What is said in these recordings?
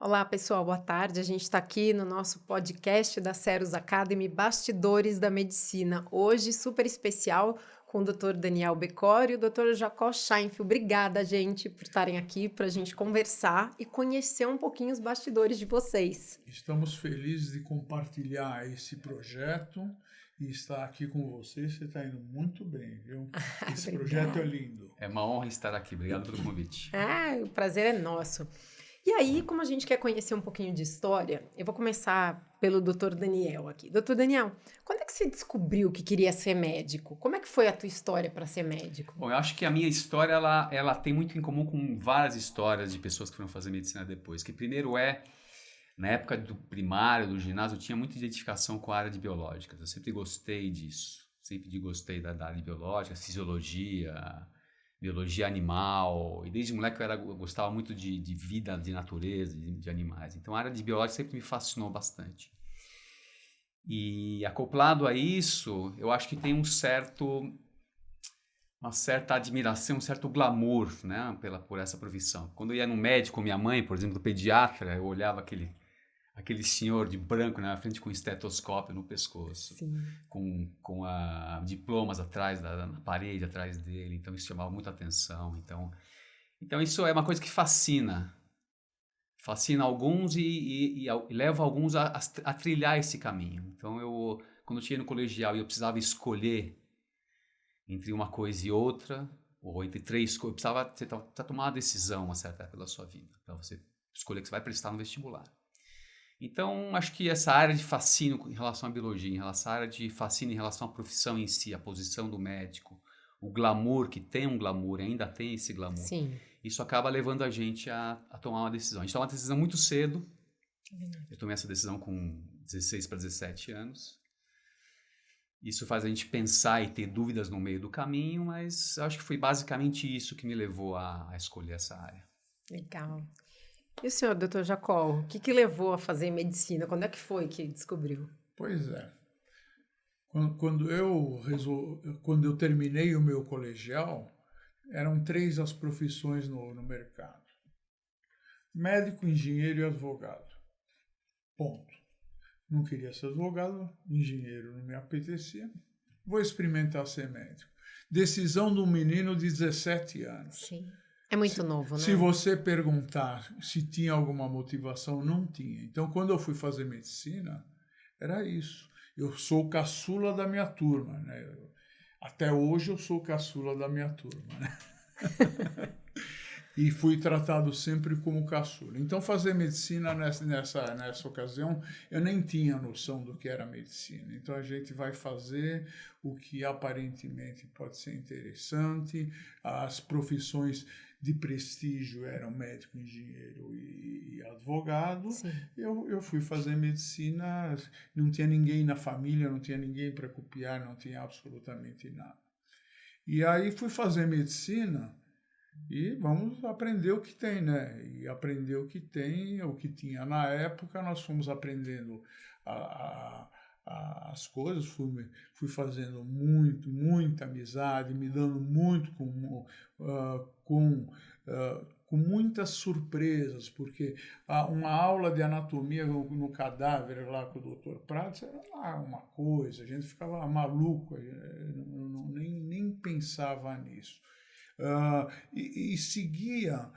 Olá, pessoal, boa tarde. A gente está aqui no nosso podcast da Ceros Academy, Bastidores da Medicina. Hoje, super especial, com o Dr. Daniel Beccori e o Dr. Jacó Scheinfeld. Obrigada, gente, por estarem aqui para a gente conversar e conhecer um pouquinho os bastidores de vocês. Estamos felizes de compartilhar esse projeto e estar aqui com você. Você está indo muito bem, viu? Esse projeto é Obrigada. lindo. É uma honra estar aqui. Obrigado pelo convite. O prazer é nosso. E aí, como a gente quer conhecer um pouquinho de história, eu vou começar pelo Dr. Daniel aqui. Dr. Daniel, quando é que você descobriu que queria ser médico? Como é que foi a tua história para ser médico? Bom, eu acho que a minha história ela tem muito em comum com várias histórias de pessoas que foram fazer medicina depois. Que primeiro na época do primário, do ginásio, eu tinha muita identificação com a área de biológicas. Eu sempre gostei disso. Sempre gostei da área de biológica, fisiologia, biologia animal. E desde moleque eu gostava muito de vida, de natureza, de animais. Então a área de biológica sempre me fascinou bastante. E acoplado a isso, eu acho que tem uma certa admiração, um certo glamour, né, por essa profissão. Quando eu ia no médico, minha mãe, por exemplo, do pediatra, eu olhava aquele senhor de branco na frente com um estetoscópio no pescoço, Sim. com diplomas atrás na parede atrás dele, então isso chamava muita atenção. Então isso é uma coisa que fascina alguns e leva alguns a trilhar esse caminho. Então quando eu cheguei no colegial e eu precisava escolher entre uma coisa e outra, ou entre três coisas, você precisava tomar uma decisão uma certa época da sua vida, para você escolher o que você vai prestar no vestibular. Então, acho que essa área de fascínio em relação à biologia, essa área de fascínio em relação à profissão em si, a posição do médico, o glamour, que tem um glamour, ainda tem esse glamour, Sim. isso acaba levando a gente a tomar uma decisão. A gente toma uma decisão muito cedo. Eu tomei essa decisão com 16 para 17 anos. Isso faz a gente pensar e ter dúvidas no meio do caminho, mas acho que foi basicamente isso que me levou a escolher essa área. Legal. E o senhor, doutor Jacó, o que levou a fazer medicina? Quando é que foi que descobriu? Pois é. Quando eu terminei o meu colegial, eram três as profissões no mercado: médico, engenheiro e advogado. Ponto. Não queria ser advogado, engenheiro não me apetecia. Vou experimentar ser médico. Decisão de um menino de 17 anos. Sim. É muito novo, né? Se você perguntar se tinha alguma motivação, não tinha. Então, quando eu fui fazer medicina, era isso. Eu sou o caçula da minha turma, né? Até hoje eu sou o caçula da minha turma, né? E fui tratado sempre como caçula. Então, fazer medicina nessa ocasião, eu nem tinha noção do que era medicina. Então, a gente vai fazer o que aparentemente pode ser interessante. As profissões de prestígio eram médico, engenheiro e advogado. Sim. Eu fui fazer medicina, não tinha ninguém na família, não tinha ninguém para copiar, não tinha absolutamente nada. E aí fui fazer medicina. E vamos aprender o que tem, né? E aprender o que tem, o que tinha na época, nós fomos aprendendo as coisas, fui fazendo muita amizade, me dando muito com muitas surpresas, porque uma aula de anatomia no cadáver lá com o Dr. Prats era lá uma coisa, a gente ficava maluco, nem pensava nisso. E seguia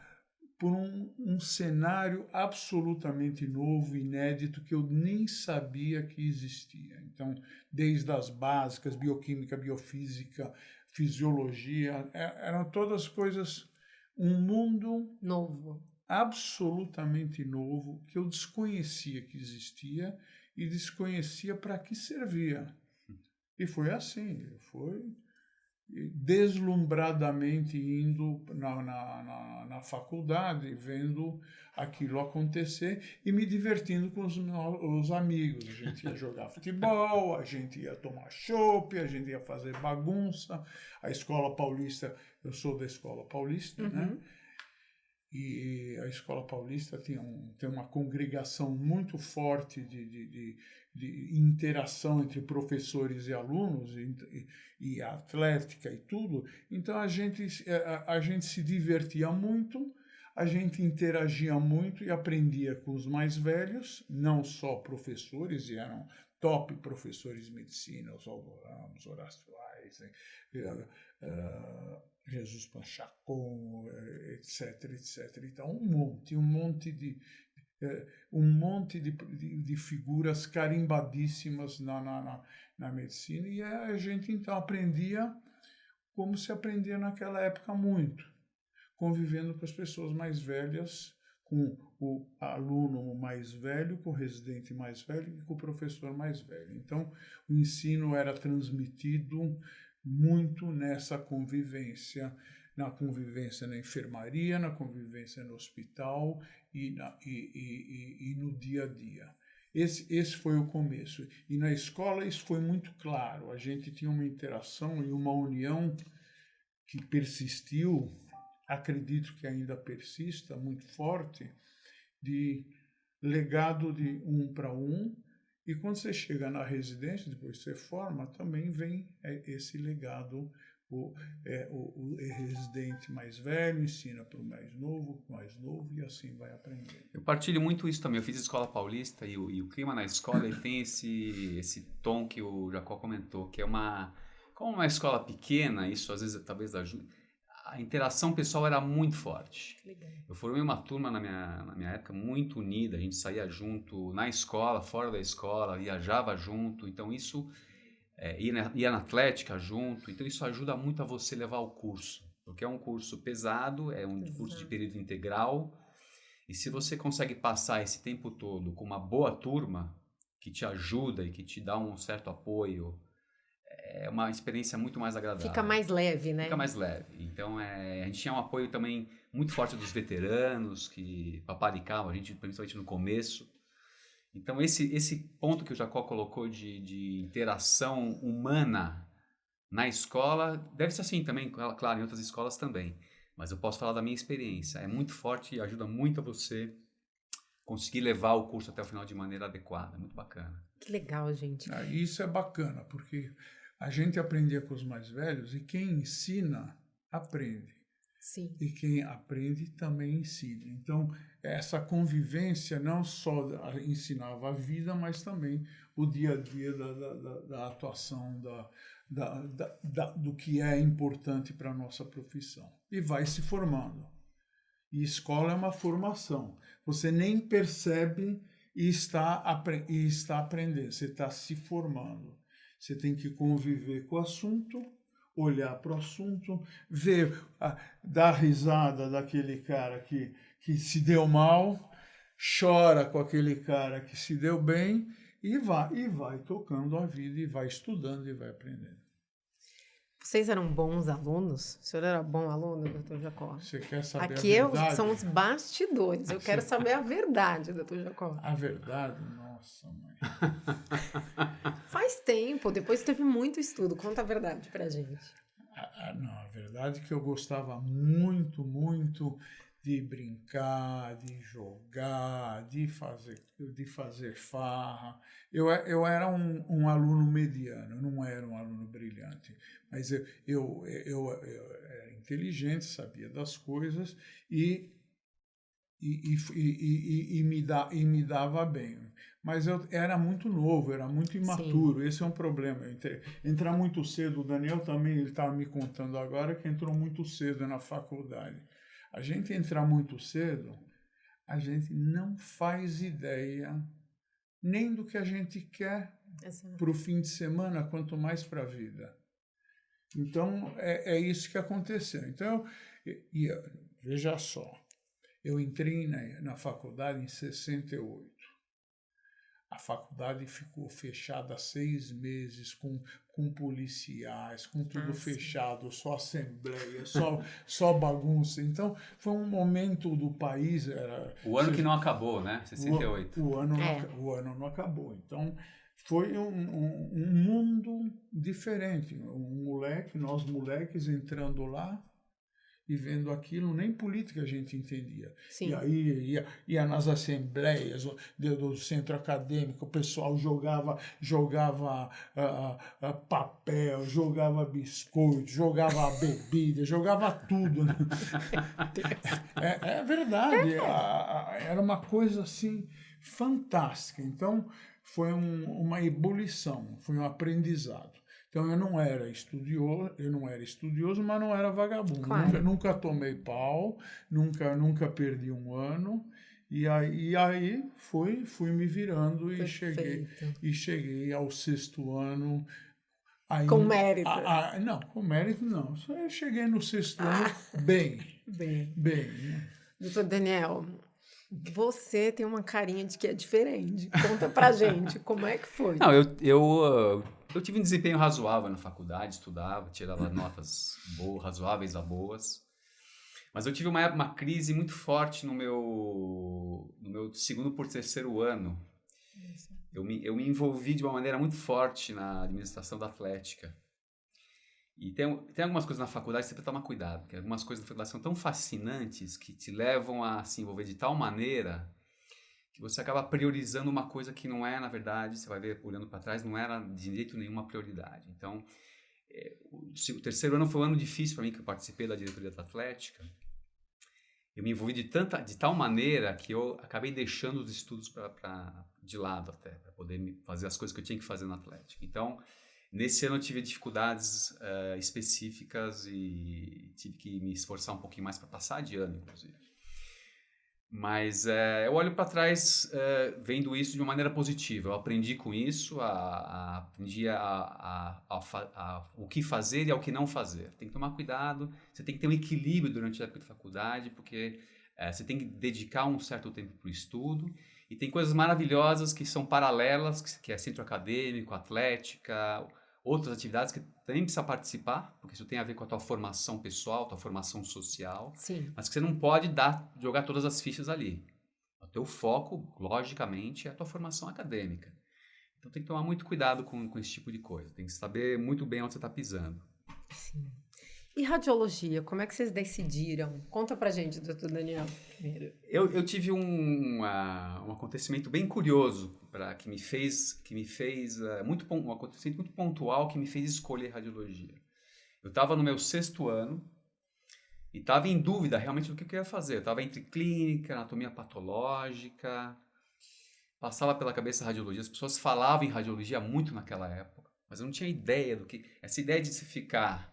por um cenário absolutamente novo, inédito, que eu nem sabia que existia. Então, desde as básicas, bioquímica, biofísica, fisiologia, eram todas coisas, um mundo Novo. absolutamente novo, que eu desconhecia que existia e desconhecia para que servia. E foi assim, foi deslumbradamente indo na faculdade, vendo aquilo acontecer e me divertindo com os amigos. A gente ia jogar futebol, a gente ia tomar chopp, a gente ia fazer bagunça. A Escola Paulista, eu sou da Escola Paulista, né? E a Escola Paulista tem uma congregação muito forte de interação entre professores e alunos, e atlética e tudo. Então a gente se divertia muito, a gente interagia muito e aprendia com os mais velhos, não só professores, e eram top professores de medicina, os Aldo Ramos, Horácio Eisen, Jesus Panchacon, etc, etc. Então, um monte de figuras carimbadíssimas na medicina, e a gente então aprendia como se aprendia naquela época muito, convivendo com as pessoas mais velhas, com o aluno mais velho, com o residente mais velho e com o professor mais velho. Então, o ensino era transmitido muito nessa convivência, na convivência na enfermaria, na convivência no hospital e no dia a dia. Esse foi o começo. E na escola isso foi muito claro. A gente tinha uma interação e uma união que persistiu, acredito que ainda persista, muito forte, de legado de um para um. E quando você chega na residência, depois você forma, também vem esse legado. O residente mais velho ensina para o mais novo, e assim vai aprendendo. Eu partilho muito isso também. Eu fiz escola paulista e o clima na escola ele tem esse tom que o Jacó comentou, que é como uma escola pequena, isso às vezes talvez ajude. A interação pessoal era muito forte. Legal. Eu formei uma turma na minha época muito unida, a gente saía junto na escola, fora da escola, viajava junto, então isso... ia na atlética junto, então isso ajuda muito a você levar o curso, porque é um curso pesado, é um curso de período integral, e se você consegue passar esse tempo todo com uma boa turma, que te ajuda e que te dá um certo apoio, é uma experiência muito mais agradável. Fica mais leve, né? Fica mais leve. Então, a gente tinha um apoio também muito forte dos veteranos, que paparicavam a gente, principalmente no começo. Então, esse ponto que o Jacó colocou de interação humana na escola, deve ser assim também, claro, em outras escolas também, mas eu posso falar da minha experiência. É muito forte e ajuda muito a você conseguir levar o curso até o final de maneira adequada. Muito bacana. Que legal, gente. Isso é bacana, porque a gente aprendia com os mais velhos e quem ensina, aprende. Sim. E quem aprende também ensina. Então, essa convivência não só ensinava a vida, mas também o dia a dia da atuação, do que é importante para a nossa profissão. E vai se formando. E escola é uma formação. Você nem percebe e está aprendendo, você está se formando. Você tem que conviver com o assunto, olhar para o assunto, dar risada daquele cara que se deu mal, chora com aquele cara que se deu bem e vai tocando a vida e vai estudando e vai aprendendo. Vocês eram bons alunos? O senhor era bom aluno, doutor Jacó? Você quer saber Aqui a verdade? são os bastidores. Eu quero saber a verdade, doutor Jacó. A verdade? Nossa, mãe. Faz tempo, depois teve muito estudo. Conta a verdade pra gente. Não, a verdade é que eu gostava muito, muito de brincar, de jogar, de fazer farra. Eu era um aluno mediano, eu não era um aluno brilhante, mas eu era inteligente, sabia das coisas e me dava bem. Mas eu era muito novo, era muito imaturo. Sim. Esse é um problema. Entrar muito cedo, o Daniel também estava me contando agora que entrou muito cedo na faculdade. A gente entrar muito cedo, a gente não faz ideia nem do que a gente quer para o fim de semana, quanto mais para a vida. Então, é isso que aconteceu. Então, veja só, eu entrei na faculdade em 68. A faculdade ficou fechada 6 meses, com policiais, com tudo fechado, só assembleia, só bagunça. Então, foi um momento do país... O ano que não acabou, né? 68. O ano não acabou. Então, foi um mundo diferente. Nós moleques entrando lá e vendo aquilo, nem política a gente entendia. Sim. E aí ia nas assembleias do centro acadêmico, o pessoal jogava papel, jogava biscoito, jogava bebida, jogava tudo. Né? É verdade, era uma coisa assim fantástica. Então, foi uma ebulição, foi um aprendizado. Então, eu não era estudioso, mas não era vagabundo. Claro. Nunca tomei pau, nunca perdi um ano. E aí fui me virando e cheguei ao 6º ano. Aí, com mérito. Não, com mérito não. Eu cheguei no 6º ano bem. Né? Doutor Daniel, você tem uma carinha de que é diferente. Conta pra gente, como é que foi? Não, eu tive um desempenho razoável na faculdade, estudava, tirava notas razoáveis a boas. Mas eu tive uma crise muito forte no meu 2º por 3º ano. Eu me envolvi de uma maneira muito forte na administração da Atlética. E tem algumas coisas na faculdade que você precisa tomar cuidado, porque algumas coisas na faculdade são tão fascinantes que te levam a se envolver de tal maneira que você acaba priorizando uma coisa que não é, na verdade, você vai ver olhando para trás, não era de jeito nenhum uma prioridade. Então, o 3º ano foi um ano difícil para mim, que eu participei da diretoria da Atlética. Eu me envolvi de tal maneira que eu acabei deixando os estudos de lado até, para poder fazer as coisas que eu tinha que fazer na Atlética. Então, nesse ano eu tive dificuldades específicas e tive que me esforçar um pouquinho mais para passar de ano, inclusive. Mas eu olho para trás vendo isso de uma maneira positiva. Eu aprendi com isso, aprendi o que fazer e ao que não fazer. Tem que tomar cuidado, você tem que ter um equilíbrio durante a época de faculdade, porque você tem que dedicar um certo tempo para o estudo. E tem coisas maravilhosas que são paralelas, que é centro acadêmico, atlética, outras atividades que também precisa participar, porque isso tem a ver com a tua formação pessoal, tua formação social. Sim. Mas que você não pode jogar todas as fichas ali. O teu foco, logicamente, é a tua formação acadêmica. Então tem que tomar muito cuidado com esse tipo de coisa. Tem que saber muito bem onde você está pisando. Sim. E radiologia, como é que vocês decidiram? Conta pra gente, doutor Daniel. Eu tive um acontecimento bem curioso que me fez um acontecimento muito pontual que me fez escolher radiologia. Eu estava no meu 6º ano e estava em dúvida realmente do que eu ia fazer. Eu estava entre clínica, anatomia patológica, passava pela cabeça radiologia. As pessoas falavam em radiologia muito naquela época, mas eu não tinha ideia do que... Essa ideia de se ficar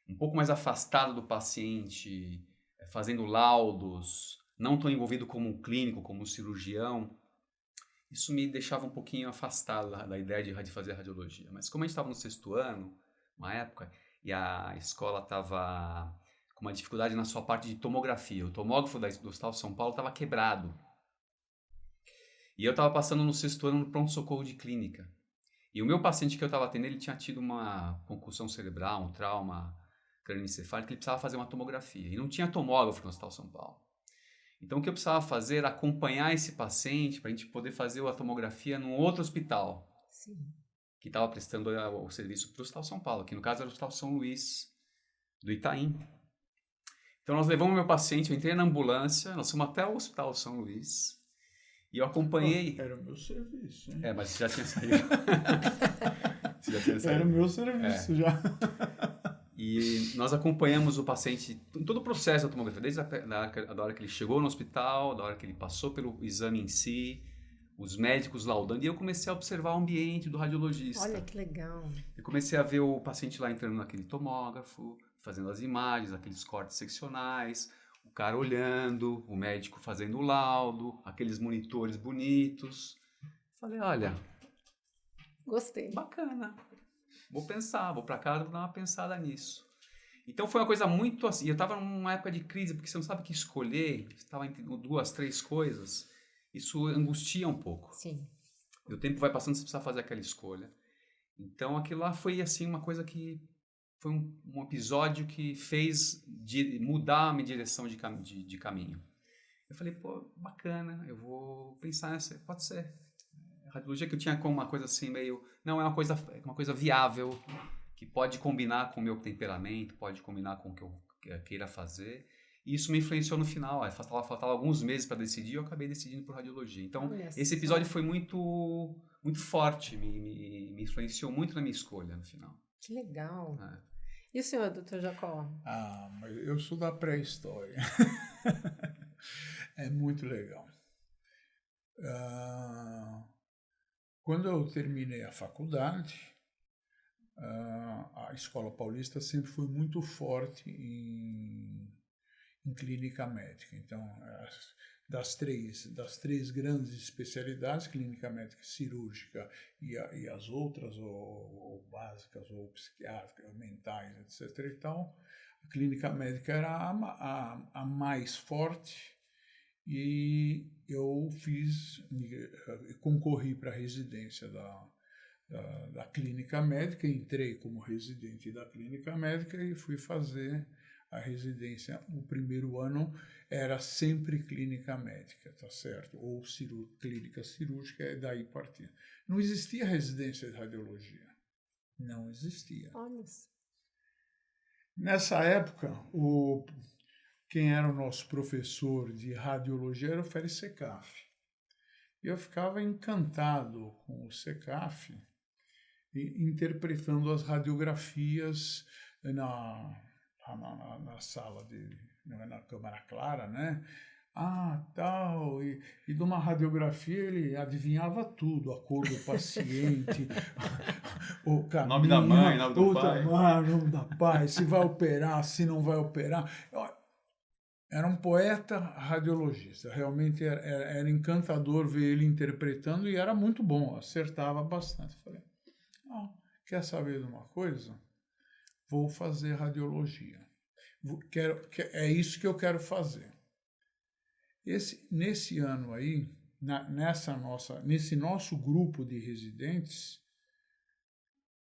um pouco mais afastado do paciente, fazendo laudos, não tão envolvido como um clínico, como um cirurgião, isso me deixava um pouquinho afastado da ideia de fazer radiologia. Mas como a gente estava no 6º ano, uma época, e a escola estava com uma dificuldade na sua parte de tomografia, o tomógrafo do Hospital São Paulo estava quebrado. E eu estava passando no 6º ano no pronto-socorro de clínica. E o meu paciente que eu estava atendendo, ele tinha tido uma concussão cerebral, um trauma crânioencefálico, ele precisava fazer uma tomografia. E não tinha tomógrafo no Hospital São Paulo. Então, o que eu precisava fazer era acompanhar esse paciente para a gente poder fazer a tomografia num outro hospital. Sim. Que estava prestando o serviço para o Hospital São Paulo, que no caso era o Hospital São Luís, do Itaim. Então, nós levamos o meu paciente, eu entrei na ambulância, nós fomos até o Hospital São Luís e eu acompanhei... Era o meu serviço, hein? mas você já tinha saído. Você já tinha saído. Era o meu serviço já. E nós acompanhamos o paciente em todo o processo da tomografia, desde da hora que ele chegou no hospital, da hora que ele passou pelo exame em si, os médicos laudando, e eu comecei a observar o ambiente do radiologista. Olha que legal. Eu comecei a ver o paciente lá entrando naquele tomógrafo, fazendo as imagens, aqueles cortes seccionais, o cara olhando, o médico fazendo o laudo, aqueles monitores bonitos. Falei, olha, gostei. Bacana. Vou para casa, vou dar uma pensada nisso. Então foi uma coisa muito assim, eu estava numa época de crise, porque você não sabe o que escolher, estava entre 2, 3 coisas, isso angustia um pouco. Sim. E o tempo vai passando, você precisa fazer aquela escolha. Então aquilo lá foi assim uma coisa que foi um episódio que fez mudar a minha direção de caminho. Eu falei, pô, bacana, eu vou pensar nessa, pode ser. A radiologia que eu tinha como uma coisa assim meio, não, é uma coisa viável, que pode combinar com o meu temperamento, pode combinar com o que eu queira fazer. E isso me influenciou no final. Faltava alguns meses para decidir e eu acabei decidindo por radiologia. Então, Olha esse só. episódio foi muito, muito forte, me influenciou muito na minha escolha no final. Que legal. É. E o senhor, doutor Jacó? Mas eu sou da pré-história. É muito legal. Quando eu terminei a faculdade, a Escola Paulista sempre foi muito forte em clínica médica. Então, das três grandes especialidades, clínica médica cirúrgica e as outras, ou básicas, ou psiquiátricas, mentais, etc. e tal, a clínica médica era a mais forte. E eu concorri para a residência da clínica médica, entrei como residente da clínica médica e fui fazer a residência. O primeiro ano era sempre clínica médica, tá certo? Ou clínica cirúrgica, e daí partia. Não existia residência de radiologia. Não existia. Olha. Nessa época, quem era o nosso professor de radiologia era o Félix Secaf. E eu ficava encantado com o Secaf, interpretando as radiografias na sala dele, na Câmara Clara, né? Tal, e de uma radiografia ele adivinhava tudo, a cor do paciente, o caminho, nome da mãe, nome do pai. Nome da pai, se vai operar, se não vai operar. Era um poeta radiologista, realmente era encantador ver ele interpretando e era muito bom, acertava bastante. Falei, quer saber de uma coisa? Vou fazer radiologia. É isso que eu quero fazer. Nesse ano aí, nesse nosso grupo de residentes,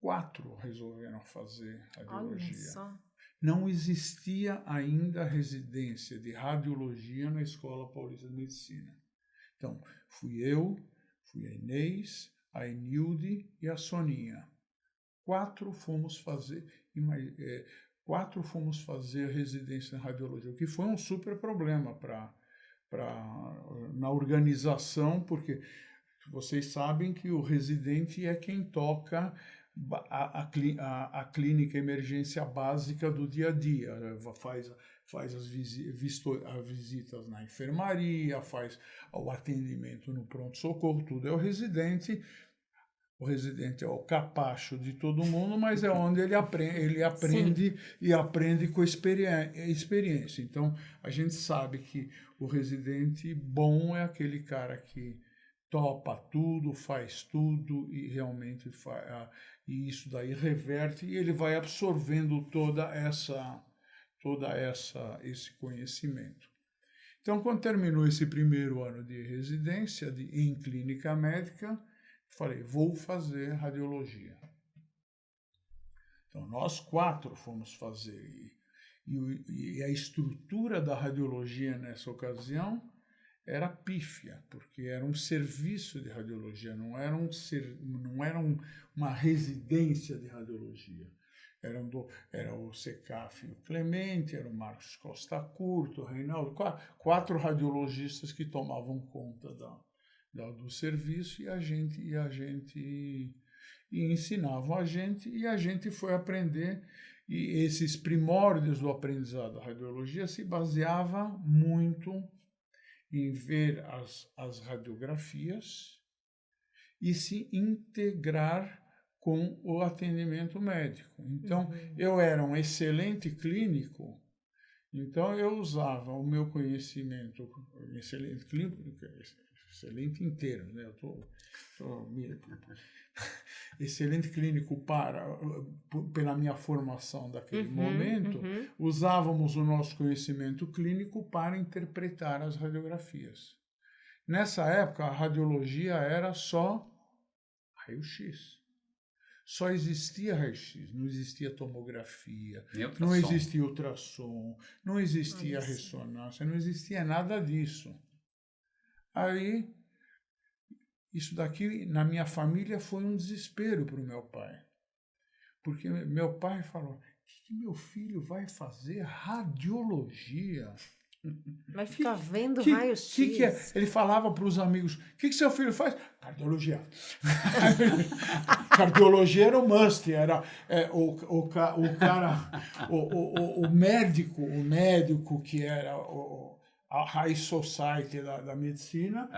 4 resolveram fazer radiologia. Olha só. Não existia ainda residência de radiologia na Escola Paulista de Medicina. Então, fui a Inês, a Enilde e a Soninha. 4 fomos fazer residência em radiologia, o que foi um super problema na organização, porque vocês sabem que o residente é quem toca a clínica emergência básica do dia a dia, faz as visitas na enfermaria, faz o atendimento no pronto-socorro, tudo é o residente. O residente é o capacho de todo mundo, mas é onde ele aprende e aprende com experiência. Então, a gente sabe que o residente bom é aquele cara que topa tudo, faz tudo e realmente e isso daí reverte e ele vai absorvendo esse conhecimento. Então, quando terminou esse primeiro ano de residência em clínica médica, falei, vou fazer radiologia. Então, nós 4 fomos fazer. E a estrutura da radiologia nessa ocasião era pífia, porque era um serviço de radiologia, não era uma residência de radiologia. Era o Secaf e o Clemente, era o Marcos Costa Curto, o Reinaldo, 4 radiologistas que tomavam conta do serviço e ensinavam a gente e a gente foi aprender. E esses primórdios do aprendizado da radiologia se baseava muito em ver as radiografias e se integrar com o atendimento médico. Então, eu era um excelente clínico, então eu usava o meu conhecimento, excelente clínico, excelente inteiro, né? Excelente clínico pela minha formação daquele momento, usávamos o nosso conhecimento clínico para interpretar as radiografias. Nessa época, a radiologia era só raio-x. Só existia raio-x, não existia tomografia, não existia ultrassom, não existia ressonância, não existia nada disso. Aí, isso daqui, na minha família, foi um desespero para o meu pai. Porque meu pai falou, que meu filho vai fazer radiologia? Vai ficar vendo Que raio-x. é? Ele falava para os amigos, o que seu filho faz? Cardiologia. Cardiologia era o must, era o médico que era a High Society da medicina,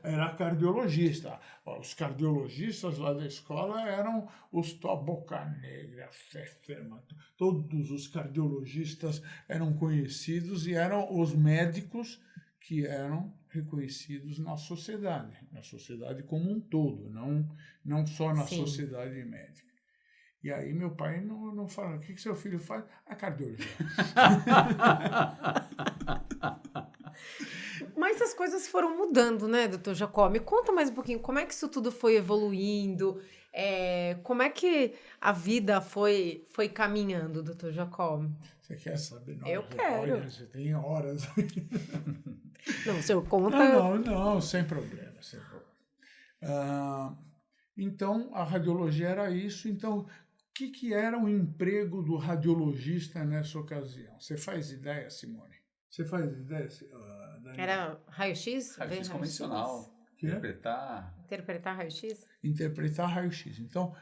era cardiologista. Os cardiologistas lá da escola eram os Boca Negra, Pfefferman, todos os cardiologistas eram conhecidos e eram os médicos que eram reconhecidos na sociedade como um todo, não só na sociedade médica. E aí meu pai não fala, o que seu filho faz? A cardiologia. Mas as coisas foram mudando, né, doutor Jacó? Me conta mais um pouquinho, como é que isso tudo foi evoluindo? Como é que a vida foi caminhando, doutor Jacó? Você quer saber? Eu quero. Olha, você tem horas. Não, o senhor conta... Não, sem problema. Então, a radiologia era isso. Então, o que era o emprego do radiologista nessa ocasião? Você faz ideia, Simone? Você faz ideia, Daniel? Era raio-x? Raio-x convencional. Interpretar raio-x? Interpretar raio-x. Então,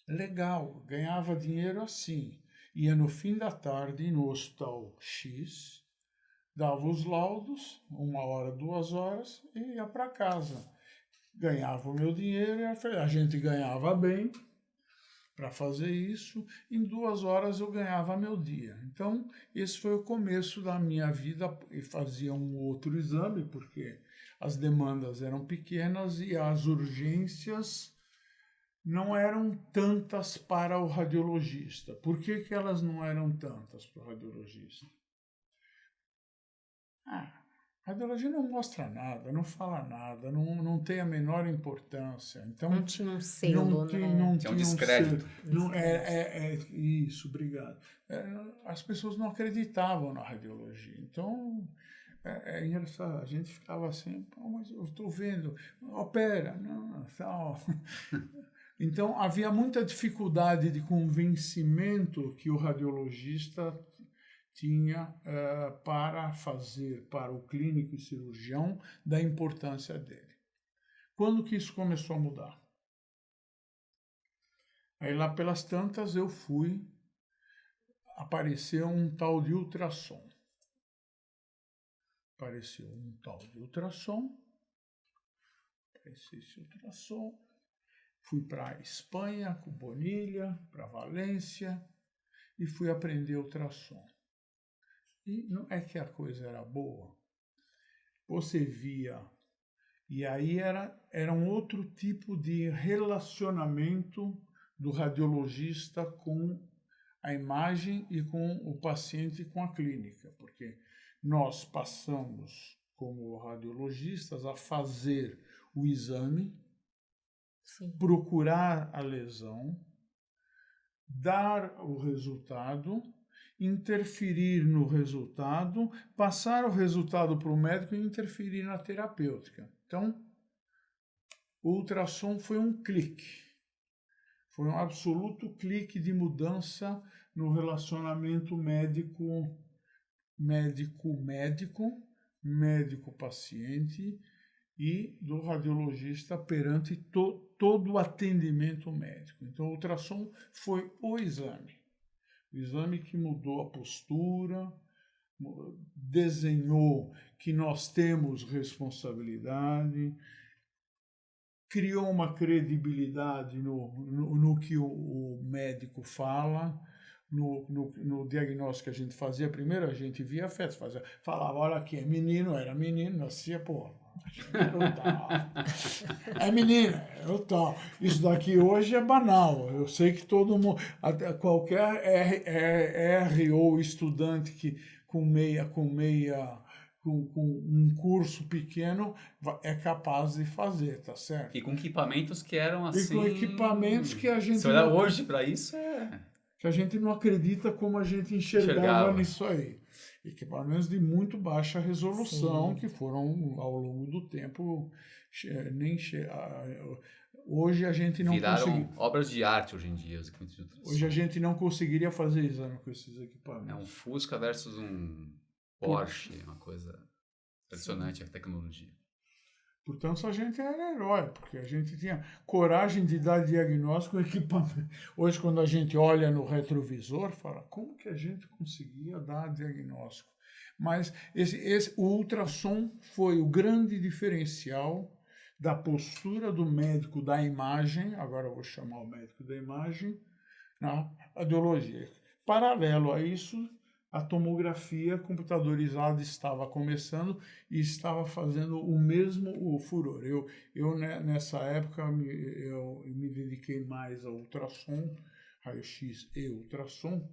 legal, ganhava dinheiro assim. Ia no fim da tarde no hospital X, dava os laudos, 1 hora, 2 horas, e ia para casa. Ganhava o meu dinheiro, a gente ganhava bem para fazer isso. Em 2 horas eu ganhava meu dia. Então, esse foi o começo da minha vida, e fazia um outro exame, porque as demandas eram pequenas e as urgências não eram tantas para o radiologista. Por que elas não eram tantas para o radiologista? A radiologia não mostra nada, não fala nada, não tem a menor importância. Então, não tinha um selo, né? Não tinha um descrédito. Isso, obrigado. As pessoas não acreditavam na radiologia. Então, é engraçado, a gente ficava assim, mas eu estou vendo, opera, não, tal. Então, havia muita dificuldade de convencimento que o radiologista tinha para fazer para o clínico e cirurgião da importância dele. Quando que isso começou a mudar? Aí lá pelas tantas apareceu um tal de ultrassom. Apareceu esse ultrassom. Fui para a Espanha com Bonilha, para Valência, e fui aprender ultrassom. E não é que a coisa era boa. Você via, e aí era um outro tipo de relacionamento do radiologista com a imagem e com o paciente, com a clínica, porque nós passamos, como radiologistas, a fazer o exame, Sim. procurar a lesão, dar o resultado, interferir no resultado, passar o resultado para o médico e interferir na terapêutica. Então, o ultrassom foi um clique. Foi um absoluto clique de mudança no relacionamento médico-paciente e do radiologista perante todo o atendimento médico. Então, o ultrassom foi o exame que mudou a postura, desenhou que nós temos responsabilidade, criou uma credibilidade no que o médico fala, no diagnóstico que a gente fazia. Primeiro a gente via afeto, falava, olha aqui, era menino, nascia, é menina, isso daqui hoje é banal. Eu sei que todo mundo, até qualquer R ou estudante que com um curso pequeno é capaz de fazer, tá certo? E com equipamentos que eram assim... E com equipamentos que a gente... Se olhar hoje para isso, que a gente não acredita como a gente enxergava nisso aí. equipamentos de muito baixa resolução, Sim. que foram, ao longo do tempo, nem hoje a gente não Viraram obras de arte hoje em dia, os equipamentos de hoje a ultrassom. gente não conseguiria fazer exame com esses É um equipamentos. Fusca versus um Porsche, uma coisa impressionante a tecnologia. Portanto, a gente era herói, porque a gente tinha coragem de dar diagnóstico com equipamento. Hoje, quando a gente olha no retrovisor, fala, como que a gente conseguia dar diagnóstico? Mas o ultrassom foi o grande diferencial da postura do médico da imagem, agora eu vou chamar o médico da imagem, na radiologia. Paralelo a isso, a tomografia computadorizada estava começando e estava fazendo o mesmo furor. Nessa época, eu me dediquei mais ao ultrassom, raio-x e ultrassom,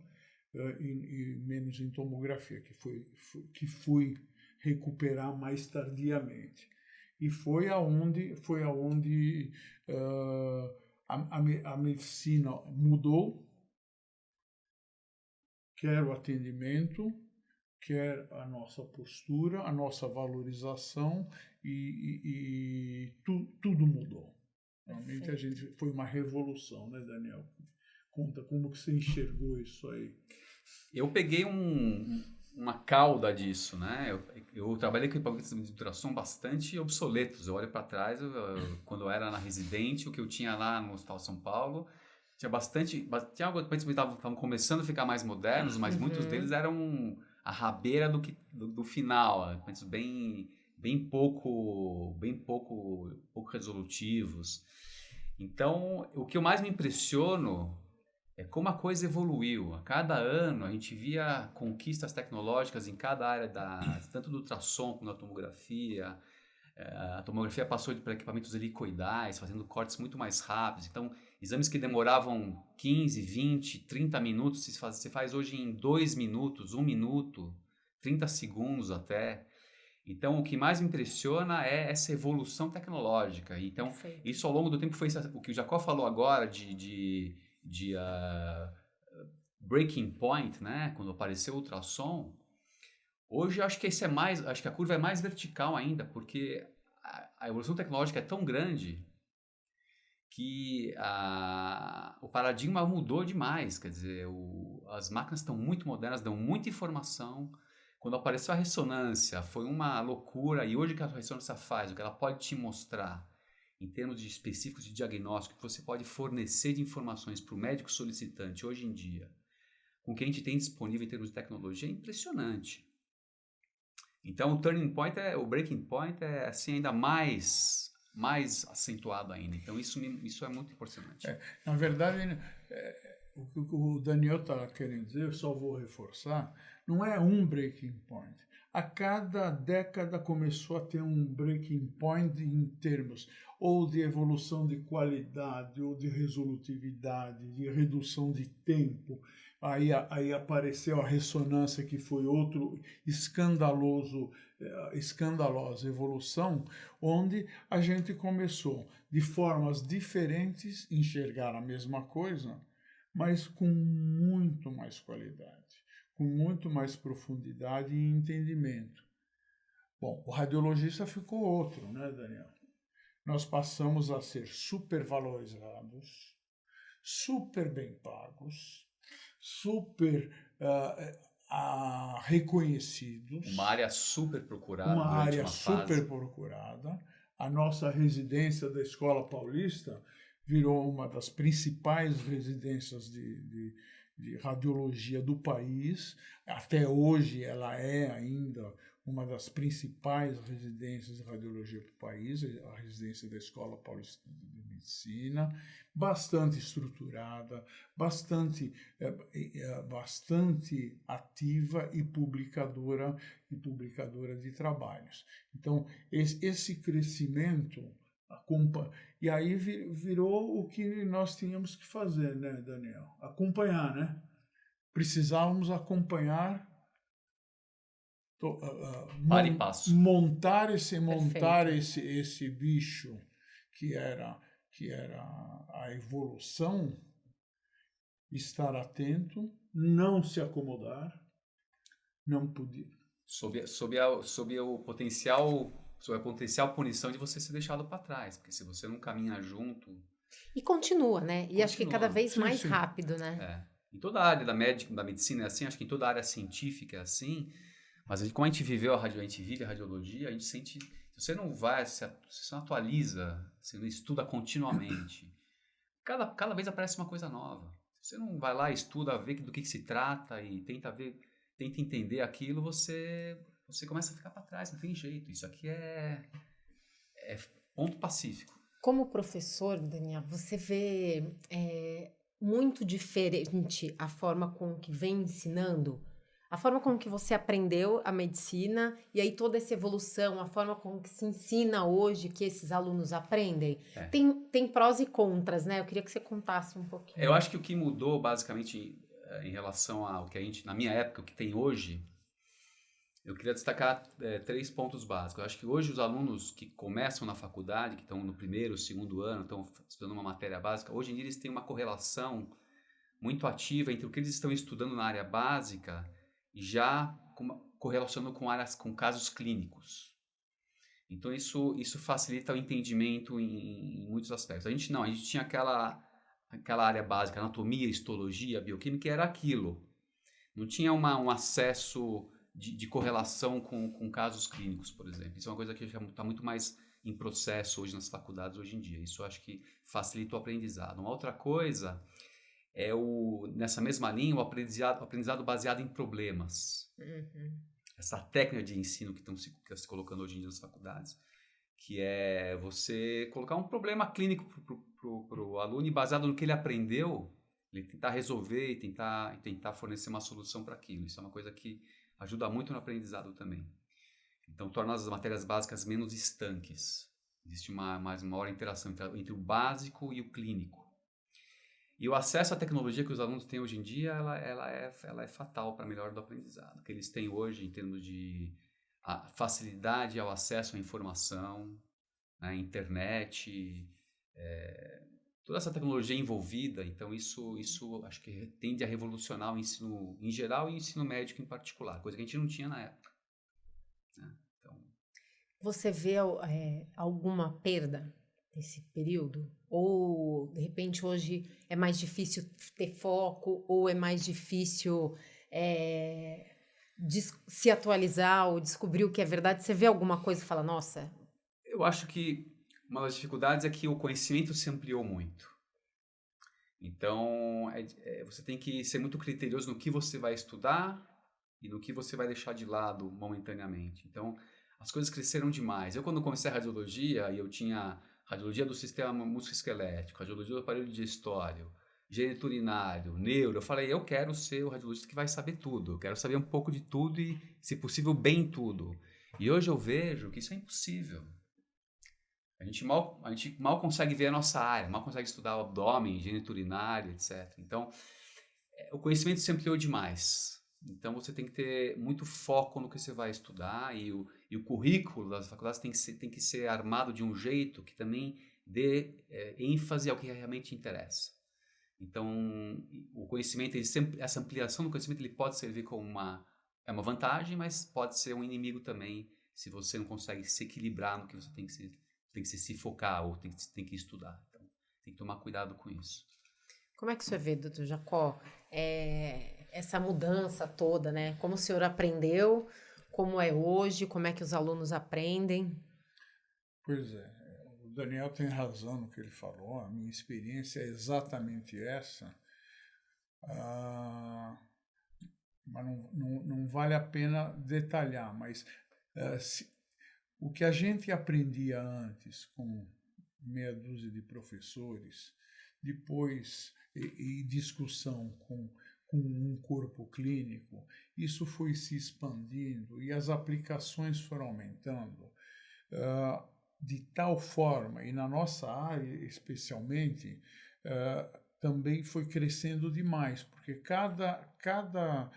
e menos em tomografia, que fui recuperar mais tardiamente. E foi aonde a medicina mudou, quer o atendimento, quer a nossa postura, a nossa valorização, e tudo mudou. Realmente a gente foi uma revolução, né, Daniel? Conta como que você enxergou isso aí. Eu peguei uma cauda disso, né? Eu trabalhei com equipamentos de ultrassom bastante obsoletos. Eu olho para trás, quando eu era na residente, o que eu tinha lá no Hospital São Paulo, tinha tinha alguns equipamentos que estavam começando a ficar mais modernos, mas muitos deles eram a rabeira do final, equipamentos bem pouco resolutivos. Então, o que eu mais me impressiono é como a coisa evoluiu. A cada ano a gente via conquistas tecnológicas em cada área, tanto do ultrassom como da tomografia. A tomografia passou para equipamentos helicoidais, fazendo cortes muito mais rápidos. Então, exames que demoravam 15, 20, 30 minutos, se faz hoje em 2 minutos, 1 minuto, 30 segundos até. Então, o que mais me impressiona é essa evolução tecnológica. Então, Perfeito. isso ao longo do tempo foi o que o Jacó falou agora de breaking point, né? Quando apareceu o ultrassom. Hoje eu acho que acho que a curva é mais vertical ainda, porque a evolução tecnológica é tão grande que o paradigma mudou demais. Quer dizer, as máquinas estão muito modernas, dão muita informação. Quando apareceu a ressonância, foi uma loucura. E hoje o que a ressonância faz, o que ela pode te mostrar em termos de específicos de diagnóstico, que você pode fornecer de informações para o médico solicitante hoje em dia, com o que a gente tem disponível em termos de tecnologia, é impressionante. Então, o breaking point é assim ainda mais acentuado ainda. Então, isso é muito impressionante. Na verdade, o que o Daniel está querendo dizer, eu só vou reforçar, não é um breaking point. A cada década começou a ter um breaking point em termos ou de evolução de qualidade, ou de resolutividade, de redução de tempo. Aí apareceu a ressonância, que foi outro escandalosa evolução, onde a gente começou, de formas diferentes, enxergar a mesma coisa, mas com muito mais qualidade, com muito mais profundidade e entendimento. Bom, o radiologista ficou outro, né, Daniel? Nós passamos a ser supervalorizados, super bem pagos, super reconhecidos. Uma área super procurada. Uma área super procurada. A nossa residência da Escola Paulista virou uma das principais residências de radiologia do país. Até hoje ela é ainda uma das principais residências de radiologia do país, a residência da Escola Paulista de Medicina, bastante estruturada, bastante ativa e publicadora de trabalhos. Então, esse crescimento, e aí virou o que nós tínhamos que fazer, né, Daniel? Acompanhar, né? Precisávamos acompanhar, para e passo. montar esse bicho que era a evolução, estar atento, não se acomodar, não podia. Sob a potencial punição de você ser deixado para trás, porque se você não caminha junto, E continua, né? E acho que cada continua. vez Sim, mais sim. rápido, né? Em toda a área da medicina é assim, acho que em toda a área científica é assim, mas como a gente viveu a gente vive a radiologia, a gente sente, se você não vai, se você não atualiza, se não estuda continuamente, cada vez aparece uma coisa nova. Se você não vai lá, estuda, vê do que se trata e tenta entender aquilo, você começa a ficar para trás, não tem jeito. Isso aqui é ponto pacífico. Como professor, Daniel, você vê muito diferente a forma com que vem ensinando? A forma com que você aprendeu a medicina e aí toda essa evolução, a forma com que se ensina hoje, que esses alunos aprendem? É. Tem prós e contras, né? Eu queria que você contasse um pouquinho. Eu acho que o que mudou, basicamente, em relação ao que na minha época, o que tem hoje, eu queria destacar 3 pontos básicos. Eu acho que hoje os alunos que começam na faculdade, que estão no primeiro, segundo ano, estão estudando uma matéria básica, hoje em dia eles têm uma correlação muito ativa entre o que eles estão estudando na área básica e já correlacionando com casos clínicos. Então isso facilita o entendimento em muitos aspectos. A gente tinha aquela área básica, anatomia, histologia, bioquímica, era aquilo. Não tinha um acesso de correlação com casos clínicos, por exemplo. Isso é uma coisa que está muito mais em processo hoje nas faculdades hoje em dia. Isso eu acho que facilita o aprendizado. Uma outra coisa é nessa mesma linha, o aprendizado baseado em problemas. Uhum. Essa técnica de ensino que estão se colocando hoje em dia nas faculdades, que é você colocar um problema clínico para o aluno e baseado no que ele aprendeu, ele tentar resolver e tentar fornecer uma solução para aquilo. Isso é uma coisa que ajuda muito no aprendizado também. Então, torna as matérias básicas menos estanques. Existe uma maior interação entre o básico e o clínico. E o acesso à tecnologia que os alunos têm hoje em dia, ela é fatal para a melhora do aprendizado. O que eles têm hoje em termos de facilidade ao acesso à informação, né, internet, toda essa tecnologia envolvida, então isso acho que tende a revolucionar o ensino em geral e o ensino médico em particular, coisa que a gente não tinha na época. Né? Então, você vê alguma perda nesse período? Ou, de repente, hoje é mais difícil ter foco, ou é mais difícil se atualizar ou descobrir o que é verdade? Você vê alguma coisa e fala, nossa... Eu acho que uma das dificuldades é que o conhecimento se ampliou muito. Então, você tem que ser muito criterioso no que você vai estudar e no que você vai deixar de lado momentaneamente. Então, as coisas cresceram demais. Eu, quando comecei a radiologia, e eu tinha radiologia do sistema musculoesquelético, radiologia do aparelho digestório, geniturinário, neuro, eu falei, eu quero ser o radiologista que vai saber tudo. Eu quero saber um pouco de tudo e, se possível, bem tudo. E hoje eu vejo que isso é impossível. A gente mal consegue ver a nossa área, mal consegue estudar o abdômen, geniturinário, etc. Então, o conhecimento se ampliou demais. Então, você tem que ter muito foco no que você vai estudar e o currículo das faculdades tem que ser armado de um jeito que também dê ênfase ao que realmente interessa. Então, o conhecimento, essa ampliação do conhecimento, ele pode servir como uma vantagem, mas pode ser um inimigo também, se você não consegue se equilibrar no que você tem que se focar ou tem que estudar. Então, tem que tomar cuidado com isso. Como é que você vê, doutor Jacó, essa mudança toda, né? Como o senhor aprendeu, como é hoje, como é que os alunos aprendem? Pois é, o Daniel tem razão no que ele falou, a minha experiência é exatamente essa, mas não vale a pena detalhar, mas o que a gente aprendia antes com meia dúzia de professores, depois em discussão com um corpo clínico, isso foi se expandindo e as aplicações foram aumentando de tal forma, e na nossa área especialmente, também foi crescendo demais, porque cada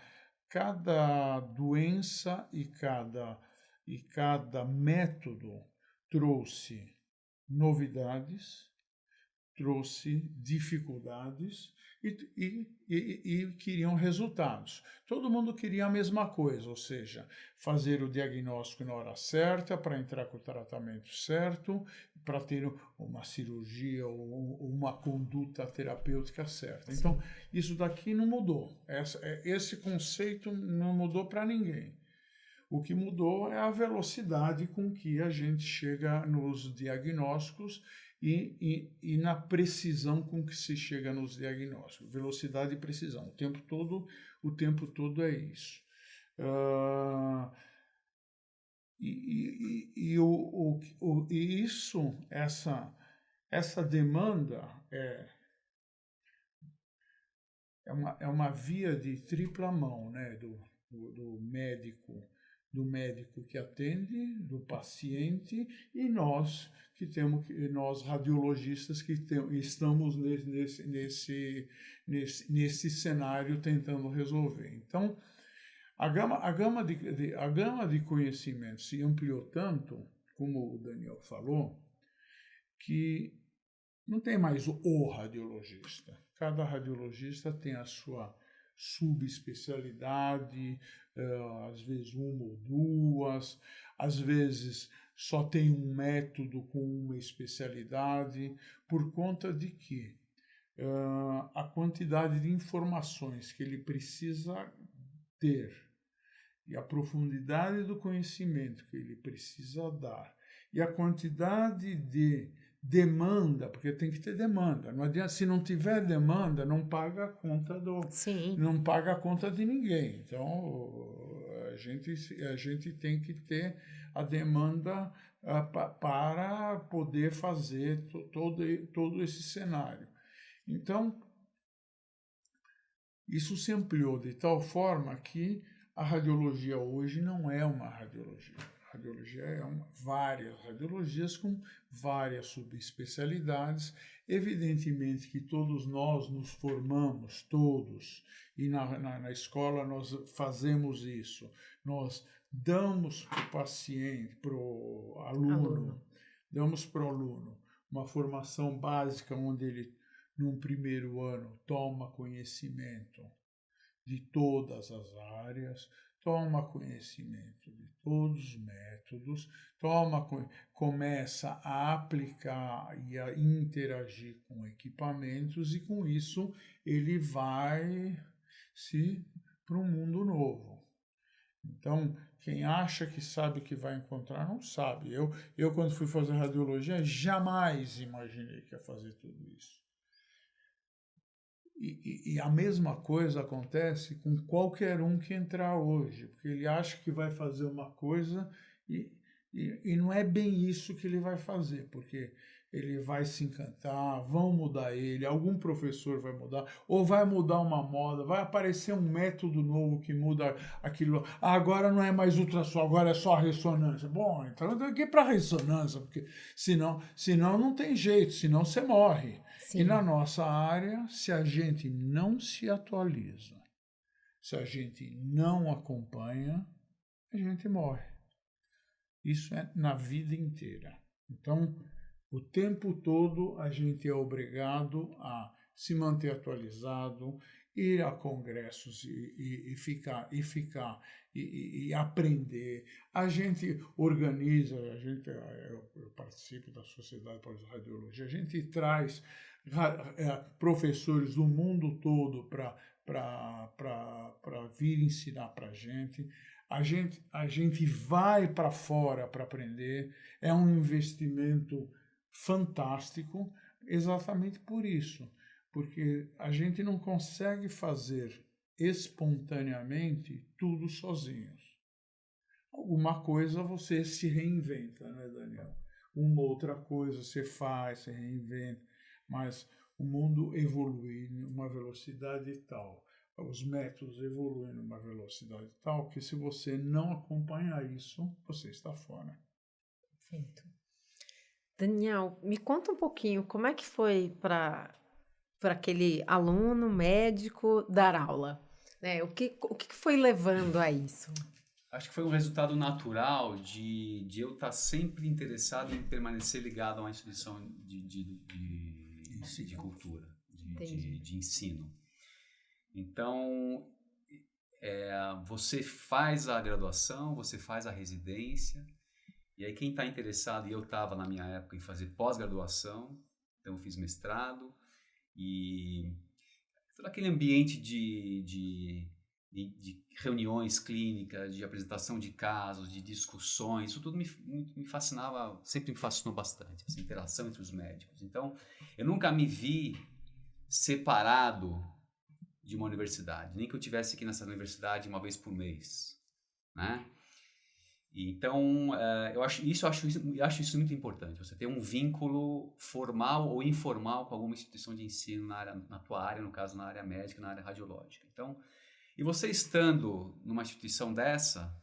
doença e cada método trouxe novidades, trouxe dificuldades e queriam resultados. Todo mundo queria a mesma coisa, ou seja, fazer o diagnóstico na hora certa, para entrar com o tratamento certo, para ter uma cirurgia ou uma conduta terapêutica certa. Então, isso daqui não mudou. Esse conceito não mudou para ninguém. O que mudou é a velocidade com que a gente chega nos diagnósticos e na precisão com que se chega nos diagnósticos. Velocidade e precisão. O tempo todo é isso. Essa demanda é uma via de tripla mão, né? Do médico que atende, do paciente e nós radiologistas que estamos nesse cenário tentando resolver. Então, a gama de conhecimento se ampliou tanto, como o Daniel falou, que não tem mais o radiologista. Cada radiologista tem a sua subespecialidade, às vezes uma ou duas, às vezes só tem um método com uma especialidade, por conta de que a quantidade de informações que ele precisa ter e a profundidade do conhecimento que ele precisa dar e a quantidade de demanda, porque tem que ter demanda. Não adianta, se não tiver demanda, não paga a conta não paga a conta de ninguém. Então a gente tem que ter a demanda para poder fazer todo esse cenário. Então isso se ampliou de tal forma que a radiologia hoje não é uma radiologia. A radiologia várias radiologias com várias subespecialidades. Evidentemente que todos nós nos formamos, todos, e na escola nós fazemos isso. Nós damos para o paciente, para o aluno, damos para o aluno uma formação básica onde ele, num primeiro ano, toma conhecimento de todas as áreas, toma conhecimento de todos os métodos, começa a aplicar e a interagir com equipamentos e com isso ele vai para um mundo novo. Então, quem acha que sabe o que vai encontrar, não sabe. Eu quando fui fazer radiologia, jamais imaginei que ia fazer tudo isso. E a mesma coisa acontece com qualquer um que entrar hoje, porque ele acha que vai fazer uma coisa e não é bem isso que ele vai fazer, porque ele vai se encantar, vão mudar ele, algum professor vai mudar, ou vai mudar uma moda, vai aparecer um método novo que muda aquilo. Agora não é mais ultrassom, agora é só ressonância. Bom, então eu tenho que ir para ressonância, porque senão não tem jeito, senão você morre. Sim. E na nossa área, se a gente não se atualiza, se a gente não acompanha, a gente morre. Isso é na vida inteira. Então, o tempo todo a gente é obrigado a se manter atualizado, ir a congressos e aprender. A gente organiza, eu participo da Sociedade de Radiologia, a gente traz professores do mundo todo para vir ensinar para a gente. A gente vai para fora para aprender. É um investimento fantástico, exatamente por isso, porque a gente não consegue fazer espontaneamente tudo sozinhos. Alguma coisa você se reinventa, né, Daniel? Uma outra coisa você faz, se reinventa, mas o mundo evolui numa velocidade tal, os métodos evoluem numa velocidade tal que se você não acompanhar isso, você está fora. Perfeito. Daniel, me conta um pouquinho como é que foi para aquele aluno médico dar aula, né? O que foi levando a isso? Acho que foi um resultado natural de eu estar sempre interessado em permanecer ligado a uma instituição de e de cultura, Entendi. de ensino. Então, você faz a graduação, você faz a residência, e aí quem está interessado, e eu estava na minha época em fazer pós-graduação, então eu fiz mestrado, e todo aquele ambiente de reuniões clínicas, de apresentação de casos, de discussões, isso tudo me fascinava, sempre me fascinou bastante, essa interação entre os médicos. Então, eu nunca me vi separado de uma universidade, nem que eu tivesse aqui nessa universidade uma vez por mês, né? Então, eu acho isso muito importante, você ter um vínculo formal ou informal com alguma instituição de ensino na tua área, no caso na área médica, na área radiológica. Então, e você estando numa instituição dessa,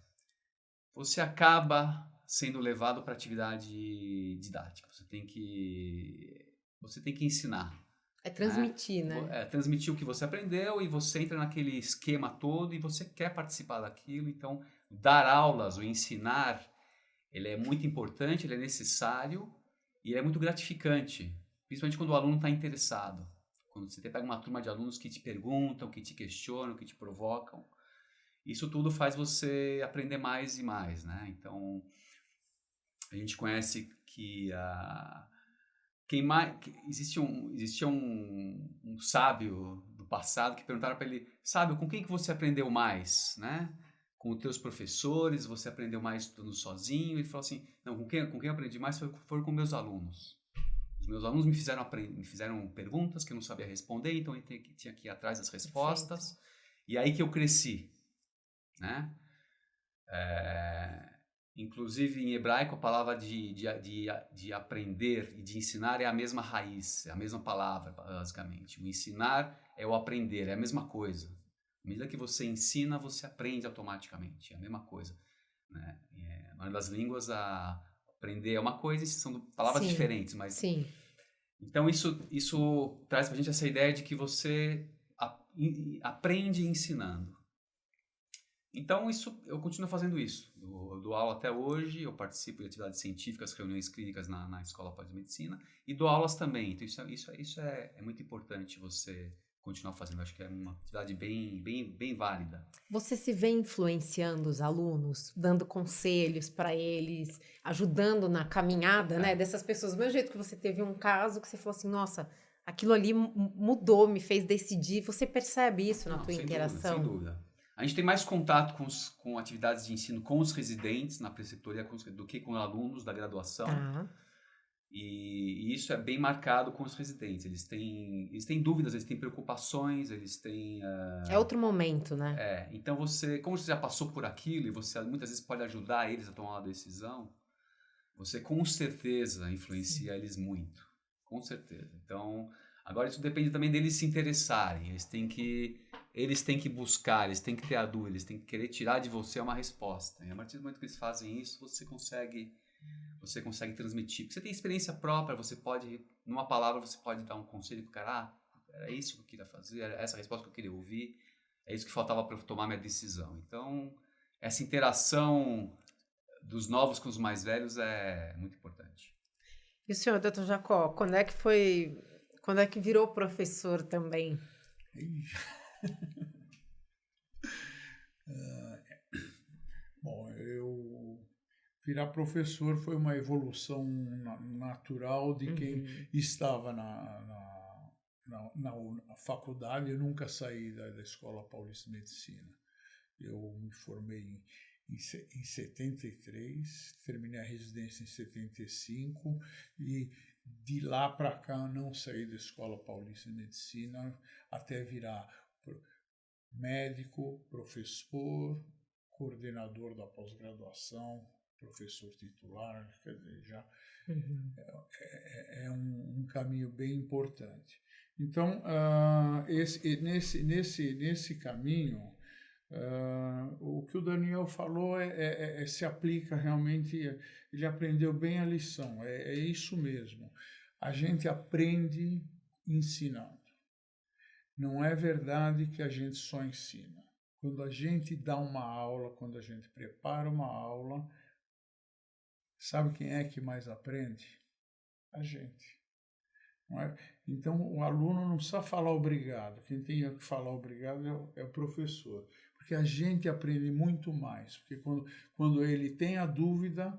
você acaba sendo levado para atividade didática, você tem que ensinar. Transmitir, né? Transmitir o que você aprendeu e você entra naquele esquema todo e você quer participar daquilo. Então, dar aulas, ou ensinar, ele é muito importante, ele é necessário e ele é muito gratificante, principalmente quando o aluno está interessado. Quando você pega uma turma de alunos que te perguntam, que te questionam, que te provocam, isso tudo faz você aprender mais e mais, né? Então, a gente conhece que existia um sábio do passado que perguntaram para ele, sábio, com quem que você aprendeu mais, né? Com os teus professores, você aprendeu mais estudando sozinho? Ele falou assim, não, com quem eu aprendi mais foi com meus alunos. Os meus alunos me fizeram perguntas que eu não sabia responder, então eu tinha que ir atrás das respostas. Perfeito. E aí que eu cresci, né? Inclusive, em hebraico, a palavra de aprender e de ensinar é a mesma raiz, é a mesma palavra, basicamente. O ensinar é o aprender, é a mesma coisa. À medida que você ensina, você aprende automaticamente, é a mesma coisa. Né? Na das línguas, aprender é uma coisa, são palavras diferentes, mas... Sim. Então, isso traz pra gente essa ideia de que você aprende ensinando. Então, eu continuo fazendo isso. Eu dou aula até hoje, eu participo de atividades científicas, reuniões clínicas na Escola Pós-Medicina e dou aulas também. Então, isso é muito importante você continuar fazendo. Acho que é uma atividade bem válida. Você se vê influenciando os alunos, dando conselhos para eles, ajudando na caminhada, né, dessas pessoas? Do mesmo jeito que você teve um caso que você falou assim, nossa, aquilo ali mudou, me fez decidir. Você percebe isso na tua interação? Sem dúvida. A gente tem mais contato com atividades de ensino com os residentes na preceptoria do que com alunos da graduação. Tá. E isso é bem marcado com os residentes. Eles têm dúvidas, eles têm preocupações, eles têm... É outro momento, né? Então como você já passou por aquilo e você muitas vezes pode ajudar eles a tomar uma decisão, você com certeza influencia eles muito. Com certeza. Então, agora isso depende também deles se interessarem. Eles têm que buscar, eles têm que ter a dúvida, eles têm que querer tirar de você uma resposta. E a partir do momento que eles fazem isso, você consegue transmitir. Porque você tem experiência própria, você pode, numa palavra, você pode dar um conselho para o cara, era isso que eu queria fazer, era essa resposta que eu queria ouvir, é isso que faltava para eu tomar minha decisão. Então, essa interação dos novos com os mais velhos é muito importante. E o senhor, doutor Jacó, quando é que virou professor também? Bom, virar professor foi uma evolução natural de quem estava na faculdade. Eu nunca saí da Escola Paulista de Medicina. Eu me formei em 73, terminei a residência em 75 e de lá para cá não saí da Escola Paulista de Medicina até virar médico, professor, coordenador da pós-graduação, professor titular, quer dizer, já é um caminho bem importante. Então, nesse caminho, o que o Daniel falou se aplica realmente, ele aprendeu bem a lição, é isso mesmo. A gente aprende ensinando. Não é verdade que a gente só ensina. Quando a gente dá uma aula, quando a gente prepara uma aula, sabe quem é que mais aprende? A gente. não é? Então, o aluno não precisa falar obrigado. Quem tem que falar obrigado é o professor. Porque a gente aprende muito mais. Porque quando ele tem a dúvida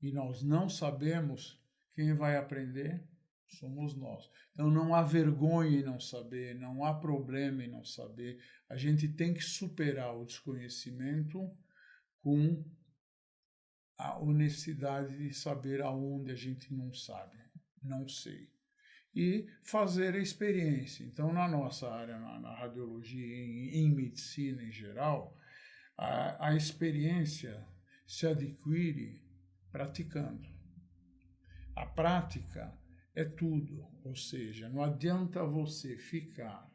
e nós não sabemos, quem vai aprender somos nós. Então, não há vergonha em não saber, não há problema em não saber. A gente tem que superar o desconhecimento com a honestidade de saber aonde a gente não sabe, não sei. E fazer a experiência. Então, na nossa área, na radiologia, em medicina em geral, a experiência se adquire praticando. A prática é tudo, ou seja, não adianta você ficar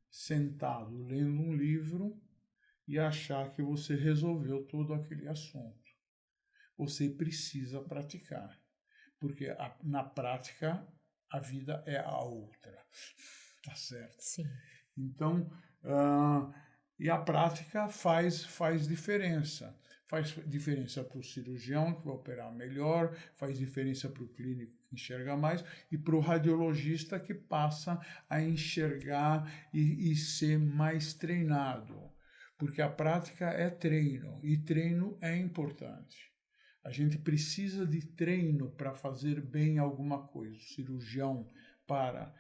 sentado lendo um livro e achar que você resolveu todo aquele assunto. Você precisa praticar, porque na prática a vida é a outra, tá certo? Sim. Então, e a prática faz diferença. Faz diferença para o cirurgião, que vai operar melhor, faz diferença para o clínico, que enxerga mais, e para o radiologista, que passa a enxergar e ser mais treinado. Porque a prática é treino, e treino é importante. A gente precisa de treino para fazer bem alguma coisa. O cirurgião para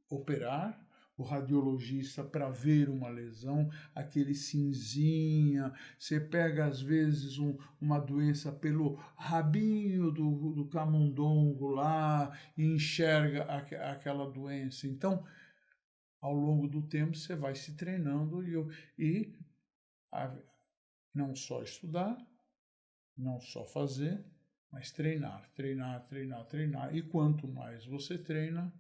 operar, o radiologista para ver uma lesão, aquele cinzinha. Você pega, às vezes, uma doença pelo rabinho do camundongo lá e enxerga aquela doença. Então, ao longo do tempo, você vai se treinando e não só estudar, não só fazer, mas treinar. E quanto mais você treina,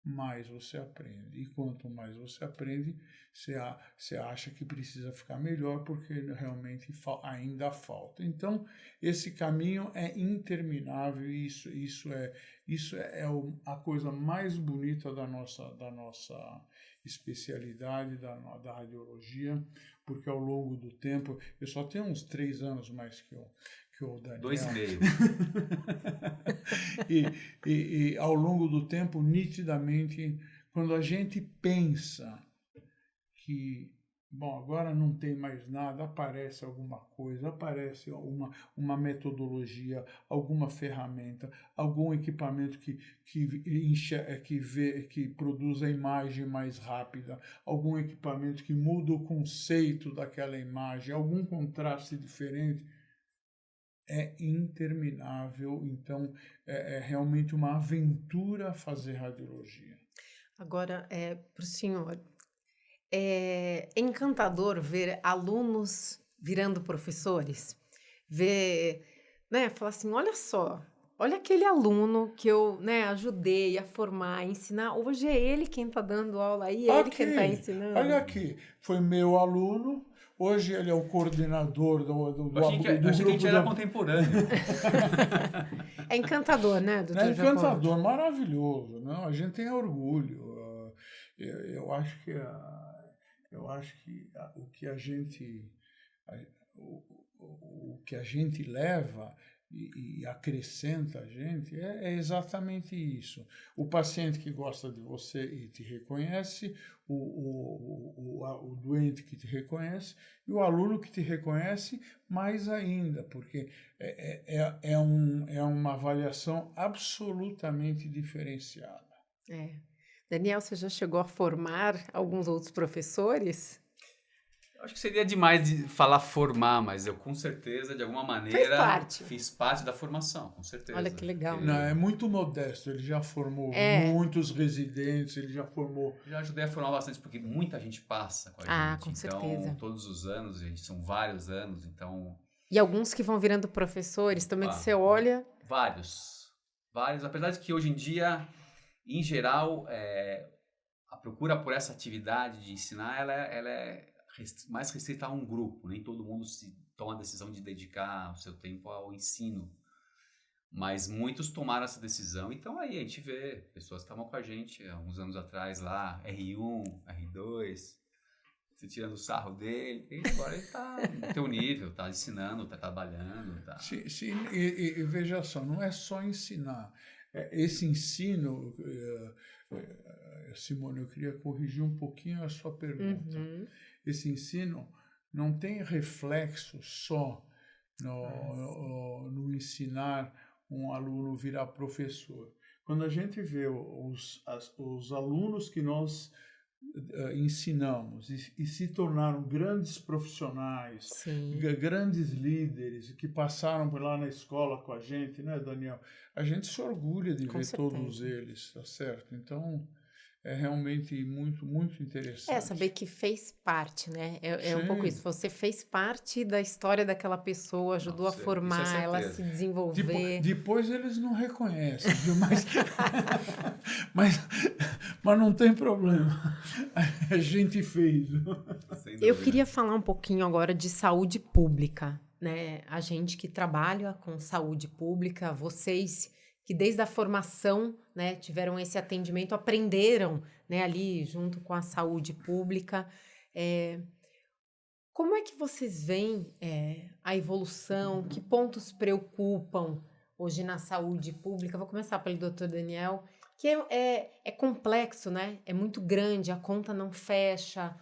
mais você aprende. E quanto mais você aprende, você acha que precisa ficar melhor, porque realmente ainda falta. Então, esse caminho é interminável, e isso é a coisa mais bonita da nossa especialidade, da radiologia, porque ao longo do tempo, eu só tenho uns 3 anos mais que o Daniel. 2,5. E ao longo do tempo, nitidamente, quando a gente pensa que, bom, agora não tem mais nada, aparece alguma coisa, aparece uma metodologia, alguma ferramenta, algum equipamento que produz a imagem mais rápida, algum equipamento que muda o conceito daquela imagem, algum contraste diferente, é interminável. Então, é realmente uma aventura fazer radiologia. Agora, para o senhor, é encantador ver alunos virando professores? Ver, né, falar assim, olha só, olha aquele aluno que eu, né, ajudei a formar, a ensinar. Hoje é ele quem está dando aula aí, é ele quem está ensinando. Olha aqui, foi meu aluno. Hoje ele é o coordenador do Achei que a gente era contemporâneo. É encantador, né, doutor É Jacó? encantador, maravilhoso. Não? A gente tem orgulho. Eu acho que o que a gente leva e acrescenta a gente é exatamente isso. O paciente que gosta de você e te reconhece, o doente que te reconhece, e o aluno que te reconhece mais ainda, porque é uma avaliação absolutamente diferenciada. Daniel, você já chegou a formar alguns outros professores? Eu acho que seria demais de falar formar, mas eu com certeza, de alguma maneira, fiz parte da formação, com certeza. Olha que legal. Não, é muito modesto, ele já formou muitos residentes, ele já formou... Já ajudei a formar bastante, porque muita gente passa com a gente. Com certeza. Então, todos os anos, gente, são vários anos, então... E alguns que vão virando professores, também que você olha... Vários, apesar de que hoje em dia, em geral, a procura por essa atividade de ensinar, ela é mais restrita a um grupo, nem todo mundo toma a decisão de dedicar o seu tempo ao ensino, mas muitos tomaram essa decisão. Então aí a gente vê pessoas que estavam com a gente há uns anos atrás lá, R1, R2, você tirando o sarro dele, e agora ele está no teu nível, está ensinando, está trabalhando. Tá... Sim, e veja só, não é só ensinar, esse ensino, Simone, eu queria corrigir um pouquinho a sua pergunta. Esse ensino não tem reflexo só no ensinar um aluno virar professor. Quando a gente vê os alunos que nós ensinamos e se tornaram grandes profissionais, grandes líderes que passaram por lá na escola com a gente, né, Daniel? A gente se orgulha de ver todos eles, tá certo? Então, é realmente muito, muito interessante. Saber que fez parte, né? É um pouco isso. Você fez parte da história daquela pessoa, ajudou a formar, ela a se desenvolver. Depois eles não reconhecem, viu? Mas não tem problema. A gente fez. Eu queria falar um pouquinho agora de saúde pública, né? A gente que trabalha com saúde pública, vocês que desde a formação, né, tiveram esse atendimento, aprenderam, né, ali junto com a saúde pública. Como é que vocês veem a evolução? Que pontos preocupam hoje na saúde pública? Vou começar pelo doutor Daniel, que é complexo, né? É muito grande, a conta não fecha.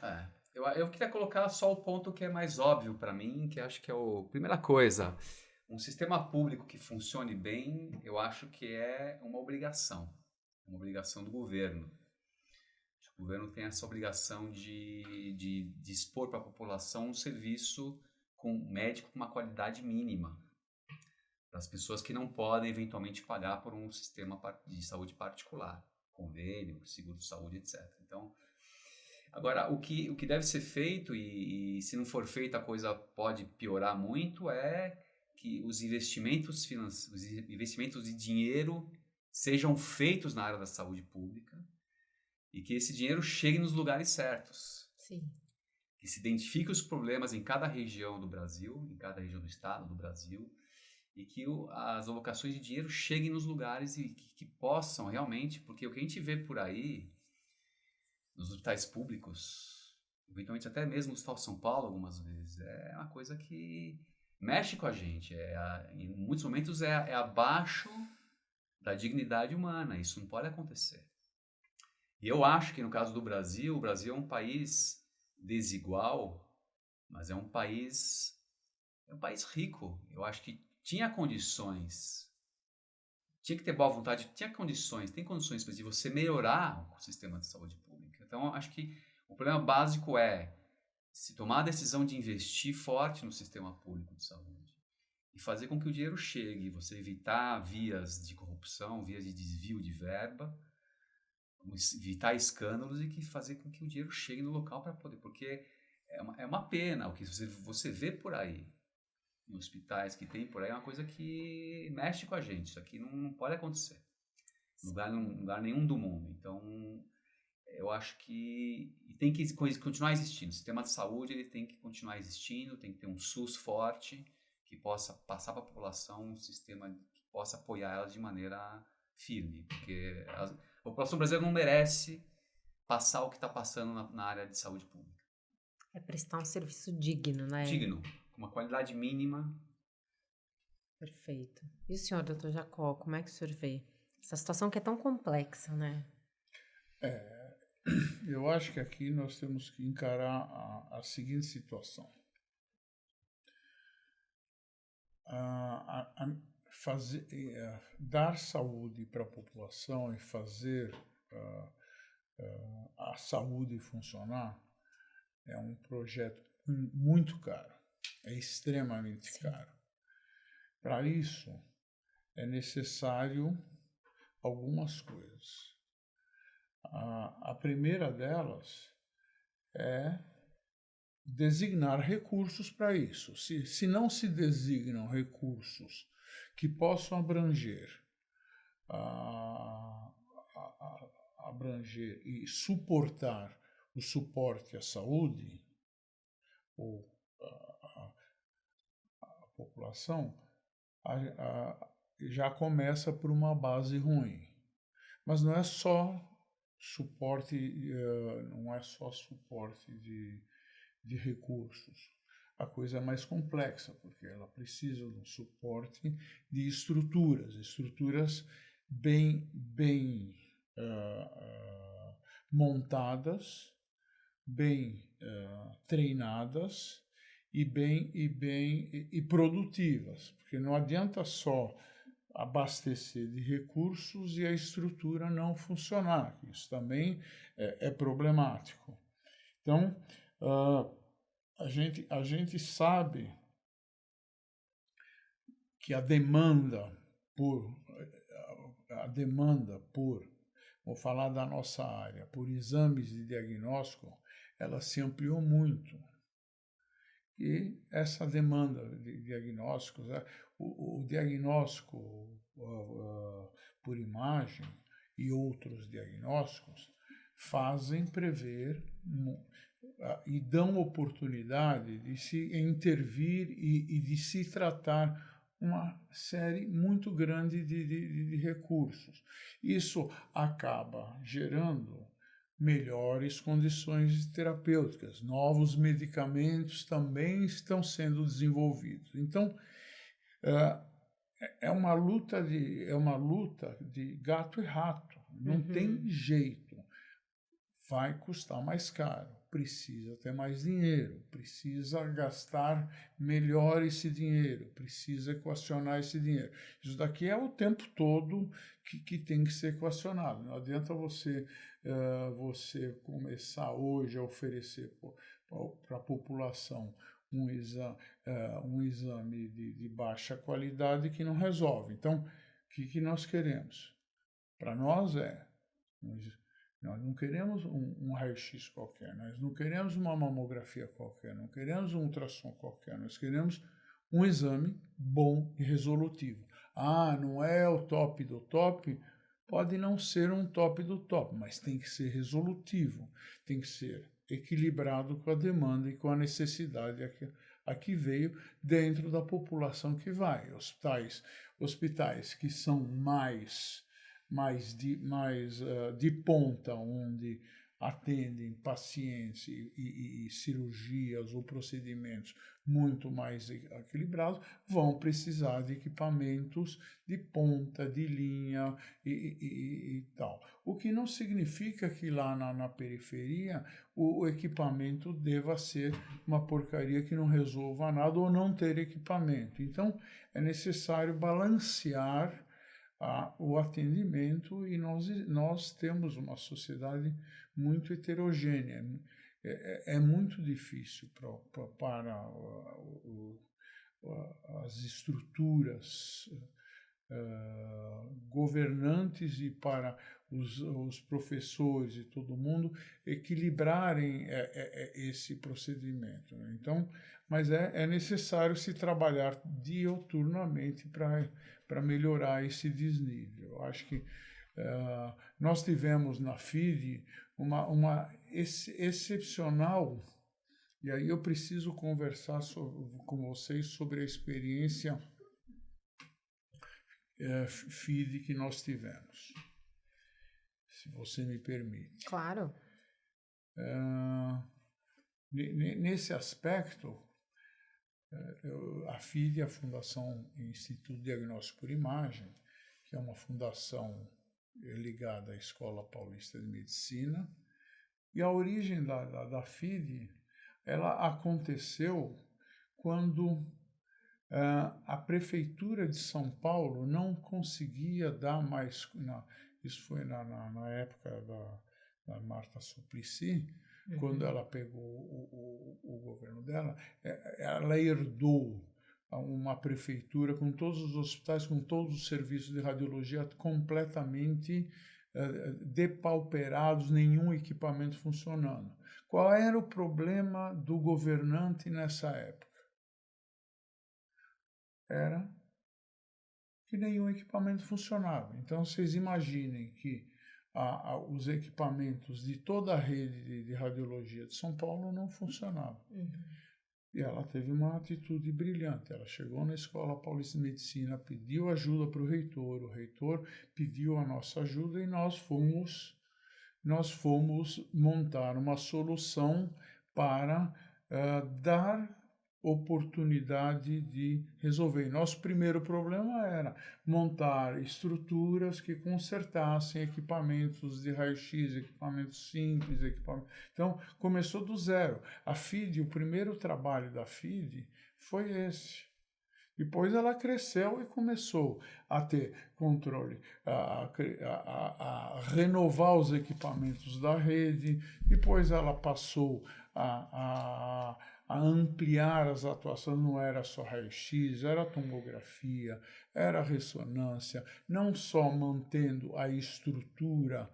Eu queria colocar só o ponto que é mais óbvio para mim, que acho que é a primeira coisa. Um sistema público que funcione bem, eu acho que é uma obrigação do governo. O governo tem essa obrigação de dispor para a população um serviço médico com uma qualidade mínima, para as pessoas que não podem eventualmente pagar por um sistema de saúde particular, convênio, seguro de saúde, etc. Então, agora, o que deve ser feito, e se não for feito a coisa pode piorar muito, é que os investimentos de dinheiro sejam feitos na área da saúde pública e que esse dinheiro chegue nos lugares certos. Sim. Que se identifique os problemas em cada região do Brasil, em cada região do estado do Brasil, e que as alocações de dinheiro cheguem nos lugares e que possam realmente, porque o que a gente vê por aí, nos hospitais públicos, eventualmente até mesmo no Hospital São Paulo algumas vezes, é uma coisa que mexe com a gente, em muitos momentos é abaixo da dignidade humana, isso não pode acontecer. E eu acho que no caso do Brasil, o Brasil é um país desigual, mas é um país rico. Eu acho que tinha condições, tinha que ter boa vontade, tem condições de você melhorar o sistema de saúde pública. Então, eu acho que o problema básico é se tomar a decisão de investir forte no sistema público de saúde e fazer com que o dinheiro chegue, você evitar vias de corrupção, vias de desvio de verba, evitar escândalos e fazer com que o dinheiro chegue no local para poder, porque é uma pena o que você vê por aí, em hospitais que tem por aí, é uma coisa que mexe com a gente, isso aqui não pode acontecer, em lugar nenhum do mundo. Então, eu acho que tem que continuar existindo. O sistema de saúde ele tem que continuar existindo, tem que ter um SUS forte que possa passar para a população um sistema que possa apoiar elas de maneira firme, porque a população brasileira não merece passar o que está passando na área de saúde pública. É prestar um serviço digno, né? Digno, com uma qualidade mínima. Perfeito. E o senhor, doutor Jacó, como é que o senhor vê essa situação que é tão complexa, né? Eu acho que aqui nós temos que encarar a seguinte situação. Dar saúde para a população e fazer a saúde funcionar é um projeto muito caro, é extremamente caro. Para isso, é necessário algumas coisas. A primeira delas é designar recursos para isso. Se não se designam recursos que possam abranger e suportar o suporte à saúde ou a população, já começa por uma base ruim. Mas não é só suporte, de recursos. A coisa é mais complexa, porque ela precisa de um suporte de estruturas bem montadas, bem treinadas e produtivas, porque não adianta só abastecer de recursos e a estrutura não funcionar. Isso também é problemático. Então, a gente sabe que a demanda por, vou falar da nossa área, por exames de diagnóstico, ela se ampliou muito. E essa demanda de diagnósticos, o diagnóstico por imagem e outros diagnósticos fazem prever e dão oportunidade de se intervir e de se tratar uma série muito grande de recursos. Isso acaba gerando melhores condições terapêuticas. Novos medicamentos também estão sendo desenvolvidos. Então, é uma luta de gato e rato. Não tem jeito. Vai custar mais caro. Precisa ter mais dinheiro. Precisa gastar melhor esse dinheiro. Precisa equacionar esse dinheiro. Isso daqui é o tempo todo que tem que ser equacionado. Não adianta você começar hoje a oferecer para a população um exame de baixa qualidade que não resolve. Então, o que nós queremos? Para nós nós não queremos um raio-x qualquer, nós não queremos uma mamografia qualquer, não queremos um ultrassom qualquer, nós queremos um exame bom e resolutivo. Não é o top do top? Pode não ser um top do top, mas tem que ser resolutivo, tem que ser equilibrado com a demanda e com a necessidade a que veio dentro da população que vai. Hospitais que são mais de ponta, onde atendem pacientes e cirurgias ou procedimentos muito mais equilibrados, vão precisar de equipamentos de ponta, de linha e tal. O que não significa que lá na periferia o equipamento deva ser uma porcaria que não resolva nada ou não ter equipamento. Então, é necessário balancear o atendimento e nós temos uma sociedade muito heterogênea. É muito difícil para as estruturas governantes e para os professores e todo mundo equilibrarem esse procedimento. Né? Então, mas é necessário se trabalhar diuturnamente para melhorar esse desnível. Eu acho que nós tivemos na FIDE uma excepcional, e aí eu preciso conversar com vocês sobre a experiência FIDE que nós tivemos, se você me permite. Claro. Nesse aspecto, a FIDE, a Fundação Instituto Diagnóstico por Imagem, que é uma fundação ligada à Escola Paulista de Medicina, e a origem da FIDE, ela aconteceu quando a Prefeitura de São Paulo não conseguia dar mais... Isso foi na época da Marta Suplicy, quando ela pegou o governo dela, ela herdou uma prefeitura com todos os hospitais, com todos os serviços de radiologia completamente depauperados, nenhum equipamento funcionando. Qual era o problema do governante nessa época? Era que nenhum equipamento funcionava. Então, vocês imaginem que os equipamentos de toda a rede de radiologia de São Paulo não funcionavam. E ela teve uma atitude brilhante. Ela chegou na Escola Paulista de Medicina, pediu ajuda para o reitor pediu a nossa ajuda e nós fomos montar uma solução para dar oportunidade de resolver. Nosso primeiro problema era montar estruturas que consertassem equipamentos de raio-x, equipamentos simples, Então, começou do zero. A FIDE, o primeiro trabalho da FIDE foi esse. Depois ela cresceu e começou a ter controle, a renovar os equipamentos da rede. Depois ela passou a ampliar as atuações, não era só raio-x, era tomografia, era ressonância, não só mantendo a estrutura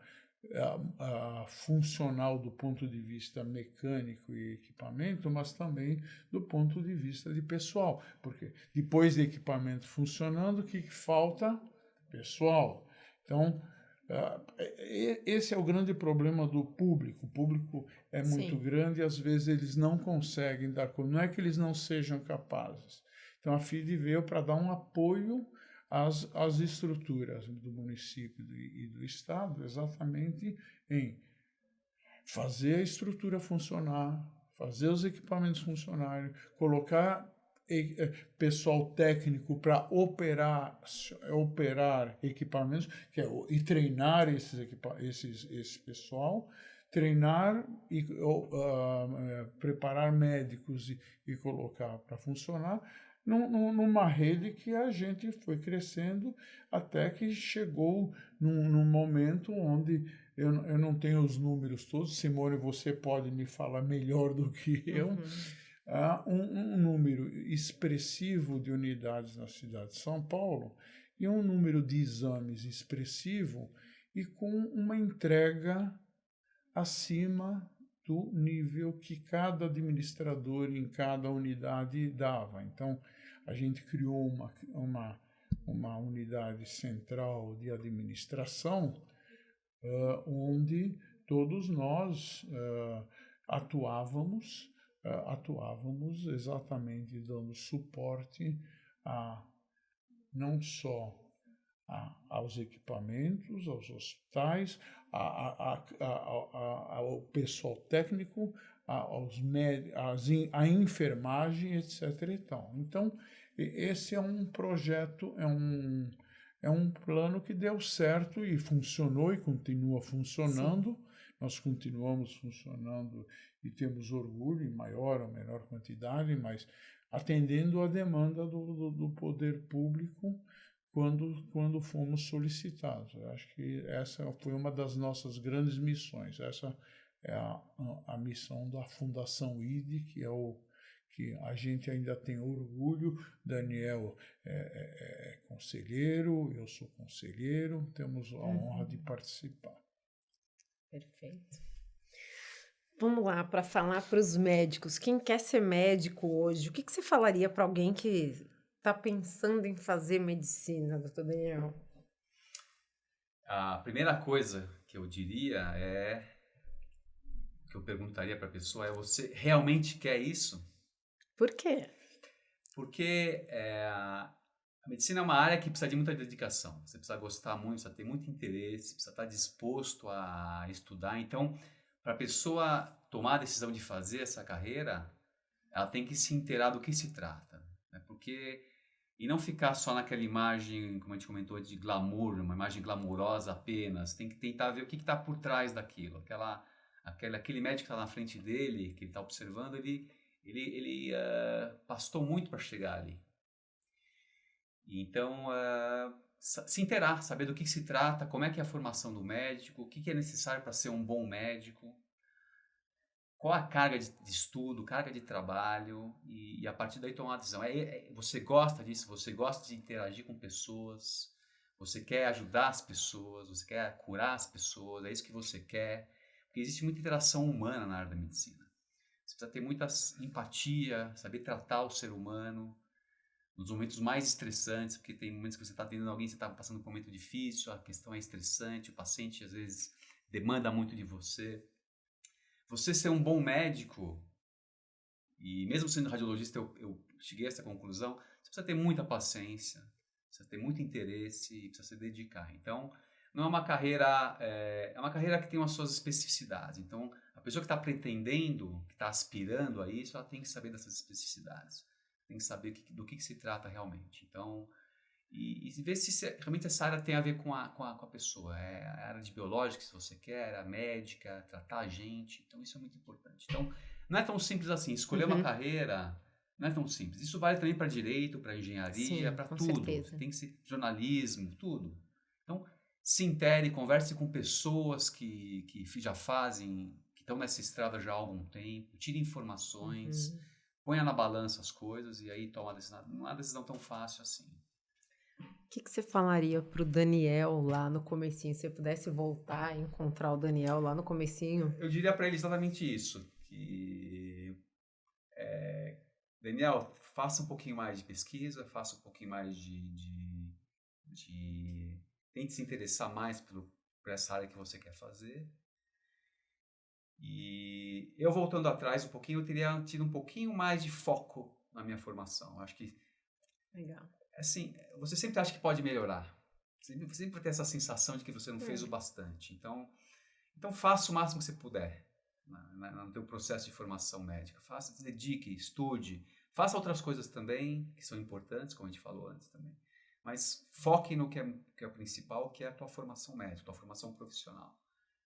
funcional do ponto de vista mecânico e equipamento, mas também do ponto de vista de pessoal, porque depois de equipamento funcionando, o que falta? Pessoal. Então, esse é o grande problema do público. O público é muito grande e às vezes eles não conseguem dar conta. Não é que eles não sejam capazes. Então a FIDE veio para dar um apoio às estruturas do município e do estado, exatamente em fazer a estrutura funcionar, fazer os equipamentos funcionarem, colocar pessoal técnico para operar equipamentos, e treinar esse pessoal, treinar e preparar médicos e colocar para funcionar numa rede que a gente foi crescendo até que chegou num momento onde eu não tenho os números todos. Simone, você pode me falar melhor do que eu. Há um número expressivo de unidades na cidade de São Paulo e um número de exames expressivo e com uma entrega acima do nível que cada administrador em cada unidade dava. Então, a gente criou uma unidade central de administração onde todos nós atuávamos exatamente dando suporte não só aos equipamentos, aos hospitais, ao pessoal técnico, à enfermagem, etc. Então, esse é um projeto, é um plano que deu certo e funcionou e continua funcionando. Sim. Nós continuamos funcionando e temos orgulho em maior ou menor quantidade, mas atendendo à demanda do poder público quando fomos solicitados. Eu acho que essa foi uma das nossas grandes missões. Essa é a missão da Fundação IDE, que a gente ainda tem orgulho. Daniel é conselheiro, eu sou conselheiro, temos a honra de participar. Perfeito. Vamos lá, para falar para os médicos. Quem quer ser médico hoje, o que você falaria para alguém que está pensando em fazer medicina, doutor Daniel? A primeira coisa que eu diria que eu perguntaria para a pessoa é: você realmente quer isso? Por quê? Porque a medicina é uma área que precisa de muita dedicação. Você precisa gostar muito, precisa ter muito interesse, precisa estar disposto a estudar. Então, para a pessoa tomar a decisão de fazer essa carreira, ela tem que se inteirar do que se trata, né? E não ficar só naquela imagem, como a gente comentou, de glamour, uma imagem glamourosa apenas. Tem que tentar ver o que está por trás daquilo. Aquele médico que está na frente dele, que ele está observando, ele pastou muito para chegar ali. Então, se inteirar, saber do que se trata, como é que é a formação do médico, o que é necessário para ser um bom médico, qual a carga de estudo, carga de trabalho, e a partir daí tomar uma decisão. Você gosta disso? Você gosta de interagir com pessoas? Você quer ajudar as pessoas? Você quer curar as pessoas? É isso que você quer? Porque existe muita interação humana na área da medicina. Você precisa ter muita empatia, saber tratar o ser humano nos momentos mais estressantes, porque tem momentos que você está atendendo alguém, você está passando por um momento difícil, a questão é estressante, o paciente às vezes demanda muito de você. Você ser um bom médico, e mesmo sendo radiologista eu cheguei a essa conclusão, você precisa ter muita paciência, precisa ter muito interesse e precisa se dedicar. Então, não é uma carreira, é uma carreira que tem as suas especificidades. Então, a pessoa que está pretendendo, que está aspirando a isso, ela tem que saber dessas especificidades. Tem que saber do que se trata realmente. Então, e ver se realmente essa área tem a ver com a pessoa. É a área de biológica, se você quer, a médica, tratar a gente. Então, isso é muito importante. Então, não é tão simples assim. Escolher uma carreira não é tão simples. Isso vale também para direito, para engenharia, para tudo. Certeza. Tem que ser jornalismo, tudo. Então, se intere, converse com pessoas que já fazem, que estão nessa estrada já há algum tempo, tire informações, ponha na balança as coisas e aí toma a decisão. Não é uma decisão tão fácil assim. O que você falaria pro Daniel lá no comecinho? Se você pudesse voltar e encontrar o Daniel lá no comecinho? Eu diria para ele exatamente isso, que Daniel, faça um pouquinho mais de pesquisa, faça um pouquinho mais tente se interessar mais por essa área que você quer fazer. E eu voltando atrás um pouquinho, eu teria tido um pouquinho mais de foco na minha formação. Acho que, Legal. assim, você sempre acha que pode melhorar. Sempre vai ter essa sensação de que você não fez o bastante. Então faça o máximo que você puder no teu processo de formação médica. Faça, se dedique, estude. Faça outras coisas também, que são importantes, como a gente falou antes também. Mas foque no que é o principal, que é a tua formação médica, a tua formação profissional.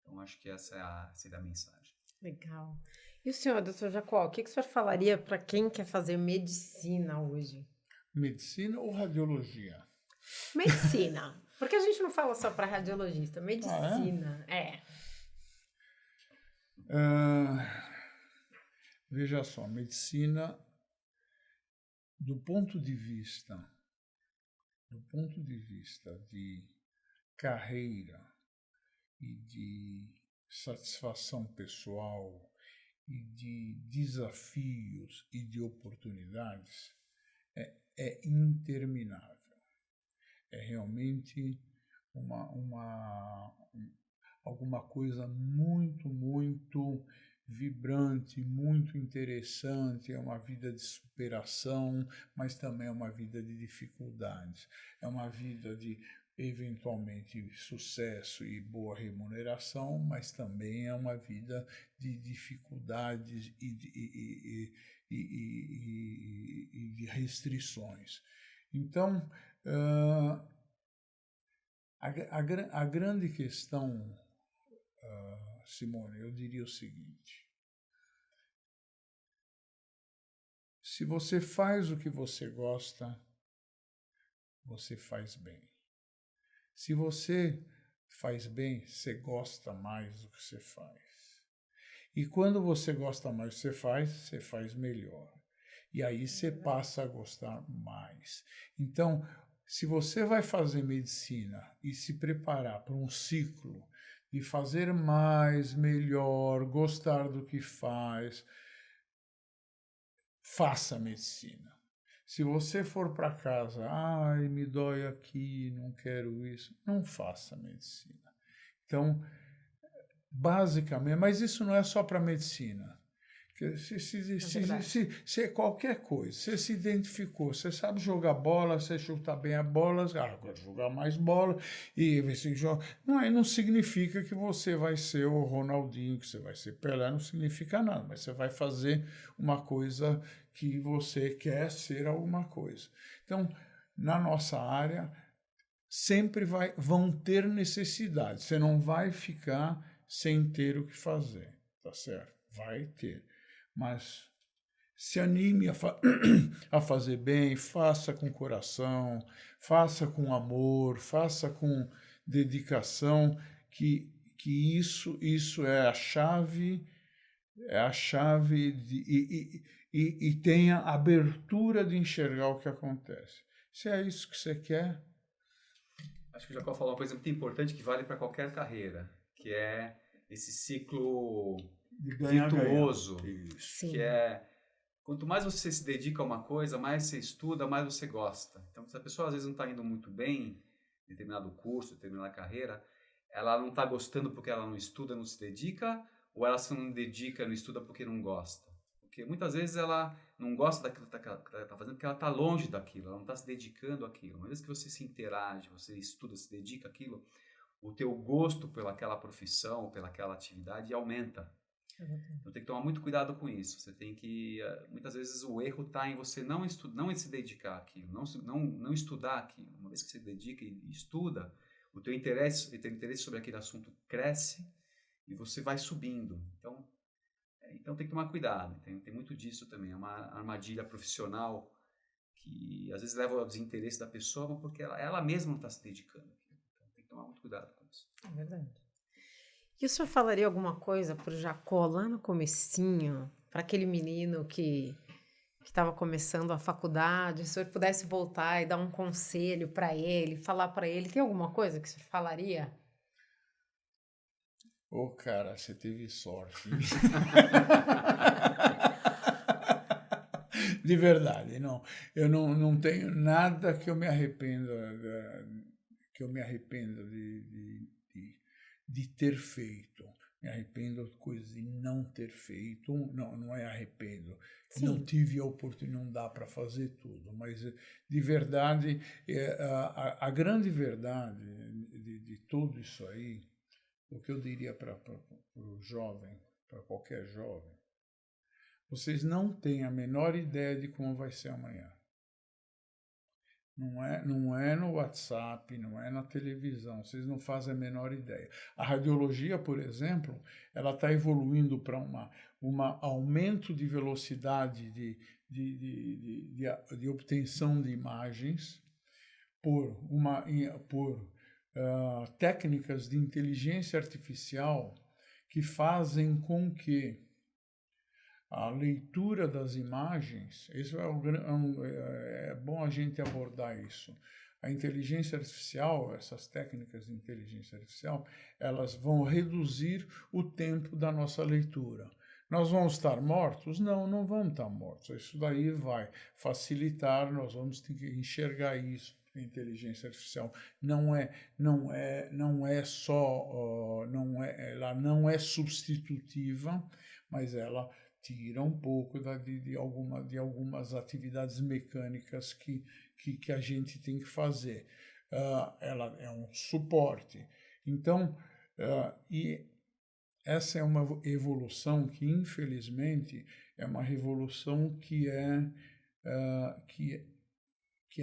Então, acho que essa seria a mensagem. Legal. E o senhor, doutor Jacó, o que o senhor falaria para quem quer fazer medicina hoje? Medicina ou radiologia? Medicina. Porque a gente não fala só para radiologista. Medicina. Veja só, medicina, do ponto de vista de carreira e de satisfação pessoal e de desafios e de oportunidades, é interminável. É realmente alguma coisa muito, muito vibrante, muito interessante. É uma vida de superação, mas também é uma vida de dificuldades. É uma vida de, eventualmente, sucesso e boa remuneração, mas também é uma vida de dificuldades e de restrições. Então, a grande questão, Simone, eu diria o seguinte: se você faz o que você gosta, você faz bem. Se você faz bem, você gosta mais do que você faz. E quando você gosta mais do que você faz melhor. E aí você passa a gostar mais. Então, se você vai fazer medicina e se preparar para um ciclo de fazer mais, melhor, gostar do que faz, faça medicina. Se você for para casa, ai, me dói aqui, não quero isso, não faça medicina. Então, basicamente, mas isso não é só para medicina. Se qualquer coisa, você se identificou, você sabe jogar bola, você chuta bem a bola, agora jogar mais bola, e você joga. Não significa que você vai ser o Ronaldinho, que você vai ser Pelé, não significa nada, mas você vai fazer uma coisa que você quer ser alguma coisa. Então, na nossa área, sempre vão ter necessidade, você não vai ficar sem ter o que fazer, tá certo? Vai ter. Mas se anime a fazer bem, faça com coração, faça com amor, faça com dedicação, que isso é a chave e tenha abertura de enxergar o que acontece. Se é isso que você quer. Acho que o Jacó falou uma coisa muito importante que vale para qualquer carreira, que é esse ciclo virtuoso, que é quanto mais você se dedica a uma coisa, mais você estuda, mais você gosta. Então, se a pessoa às vezes não está indo muito bem em determinado curso, determinada carreira, ela não está gostando porque ela não estuda, não se dedica, ou ela se não dedica, não estuda porque não gosta. Porque muitas vezes ela não gosta daquilo que ela está fazendo porque ela está longe daquilo, ela não está se dedicando àquilo. Uma vez que você se interage, você estuda, se dedica àquilo, o teu gosto pelaquela profissão, pelaquela atividade aumenta. Então tem que tomar muito cuidado com isso. Você tem que, muitas vezes o erro está em você não se dedicar àquilo, não estudar aquilo. Uma vez que você dedica e estuda, o teu interesse sobre aquele assunto cresce e você vai subindo. Então tem que tomar cuidado. Tem muito disso também. É uma armadilha profissional que às vezes leva ao desinteresse da pessoa, mas porque ela mesma não está se dedicando àquilo. Então tem que tomar muito cuidado com isso. É verdade. E o senhor falaria alguma coisa para o Jacó lá no comecinho, para aquele menino que estava começando a faculdade, se o senhor pudesse voltar e dar um conselho para ele, falar para ele, tem alguma coisa que o senhor falaria? Ô, cara, você teve sorte. De verdade, não. Eu não tenho nada que eu me arrependa, de ter feito. Me arrependo de coisas de não ter feito. Não é arrependo. Sim. Não tive a oportunidade, não dá para fazer tudo. Mas, de verdade, a grande verdade de tudo isso aí, o que eu diria para o jovem, para qualquer jovem, vocês não têm a menor ideia de como vai ser amanhã. Não é no WhatsApp, não é na televisão, vocês não fazem a menor ideia. A radiologia, por exemplo, ela está evoluindo para um aumento de velocidade de obtenção de imagens por técnicas de inteligência artificial que fazem com que a leitura das imagens, isso é bom a gente abordar isso. A inteligência artificial, essas técnicas de inteligência artificial, elas vão reduzir o tempo da nossa leitura. Nós vamos estar mortos? Não vamos estar mortos. Isso daí vai facilitar, nós vamos ter que enxergar isso. A inteligência artificial ela não é substitutiva, mas ela tira um pouco de algumas atividades mecânicas que a gente tem que fazer. Ela é um suporte. Então, e essa é uma evolução que, infelizmente, é uma revolução que é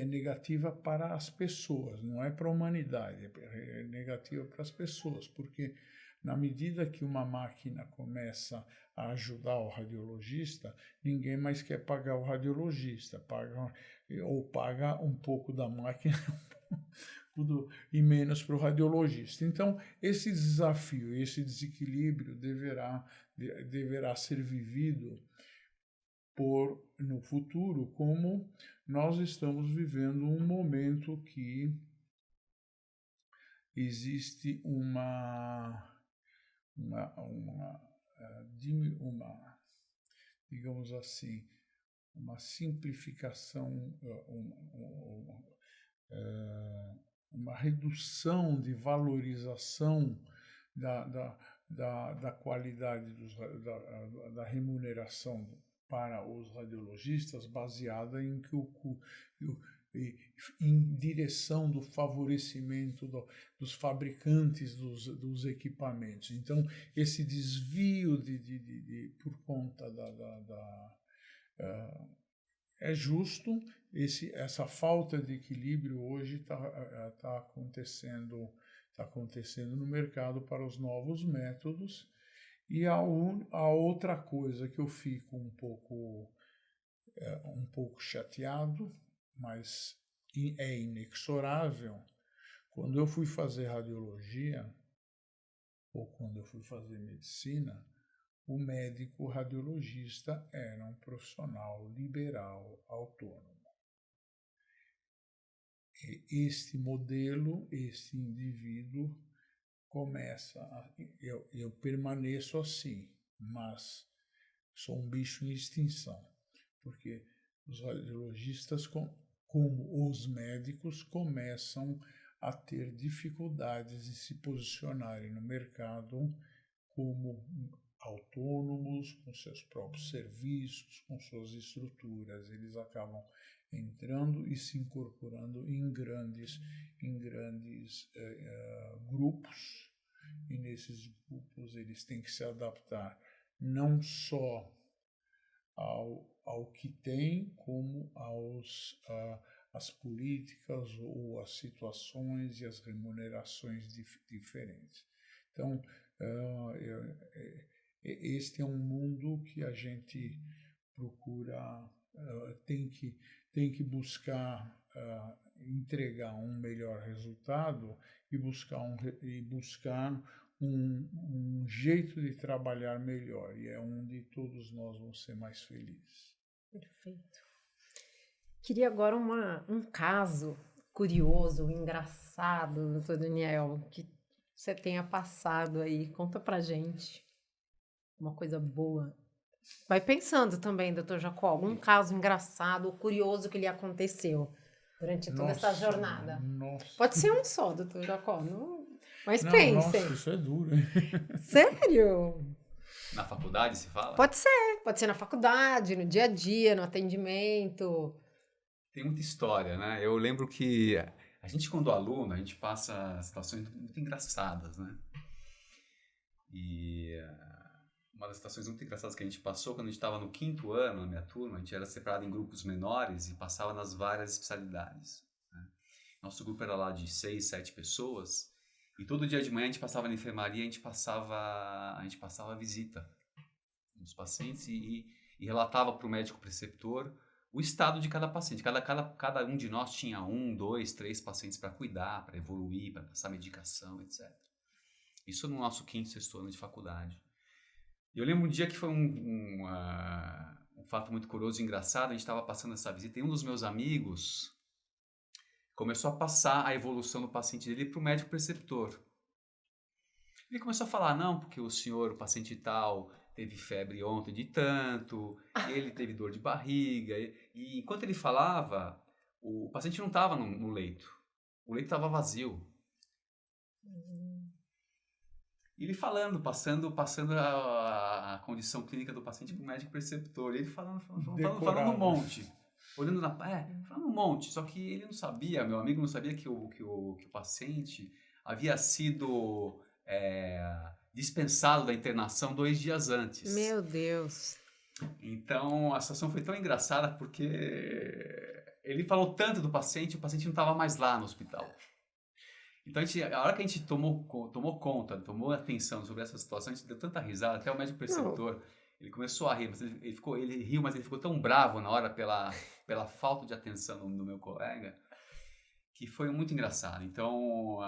negativa para as pessoas, não é para a humanidade, é negativa para as pessoas, porque na medida que uma máquina começa a ajudar o radiologista, ninguém mais quer pagar o radiologista, paga um pouco da máquina e menos para o radiologista. Então, esse desafio, esse desequilíbrio deverá ser vivido no futuro, como nós estamos vivendo um momento que existe digamos assim, uma simplificação, uma redução de valorização da qualidade da remuneração para os radiologistas, baseada em em direção do favorecimento dos fabricantes dos equipamentos. Então, esse desvio por conta é justo. Essa falta de equilíbrio hoje está acontecendo no mercado para os novos métodos. E a outra coisa que eu fico um pouco chateado, mas é inexorável, quando eu fui fazer radiologia, ou quando eu fui fazer medicina, o médico radiologista era um profissional liberal autônomo. E este modelo, este indivíduo, eu permaneço assim, mas sou um bicho em extinção, porque os radiologistas, como os médicos, começam a ter dificuldades de se posicionarem no mercado como autônomos, com seus próprios serviços, com suas estruturas. Eles acabam entrando e se incorporando em grandes grupos, e nesses grupos eles têm que se adaptar não só ao que tem, como às políticas ou às situações e às remunerações diferentes. Então, este é um mundo que a gente procura, tem que buscar entregar um melhor resultado e buscar um jeito de trabalhar melhor, e é onde todos nós vamos ser mais felizes. Perfeito. Queria agora um caso curioso, engraçado, doutor Daniel, que você tenha passado aí. Conta pra gente uma coisa boa. Vai pensando também, doutor Jacó, algum caso engraçado ou curioso que lhe aconteceu durante toda essa jornada. Nossa. Pode ser um só, doutor Jacó, não... mas Não, pensem. nossa, isso é duro, hein? Sério? Na faculdade se fala? Pode ser na faculdade, no dia a dia, no atendimento. Tem muita história, né? Eu lembro que a gente, quando aluno, a gente passa situações muito engraçadas, né? E uma das situações muito engraçadas que a gente passou, quando a gente estava no 5º ano, na minha turma, a gente era separado em grupos menores e passava nas várias especialidades, né? Nosso grupo era lá de 6, 7 pessoas e todo dia de manhã a gente passava na enfermaria, a gente passava a visita nos pacientes e relatava para o médico preceptor o estado de cada paciente. Cada um de nós tinha 1, 2, 3 pacientes para cuidar, para evoluir, para passar medicação, etc. Isso no nosso 5º, 6º ano de faculdade. E eu lembro um dia que foi um fato muito curioso e engraçado. A gente estava passando essa visita e um dos meus amigos começou a passar a evolução do paciente dele para o médico preceptor. Ele começou a falar, não, porque o paciente tal, teve febre ontem de tanto, ele teve dor de barriga. E enquanto ele falava, o paciente não estava no leito. O leito estava vazio. E ele falando, passando a condição clínica do paciente para o médico preceptor. E ele falando um monte. Falando um monte. Só que ele não sabia, meu amigo não sabia que o paciente havia sido dispensado da internação 2 dias antes. Meu Deus. Então, a situação foi tão engraçada porque ele falou tanto do paciente, o paciente não estava mais lá no hospital. Então, a hora que a gente tomou conta, tomou atenção sobre essa situação, a gente deu tanta risada, até o médico preceptor, ele começou a rir, mas ele riu, mas ele ficou tão bravo na hora pela falta de atenção no meu colega, que foi muito engraçado. Então,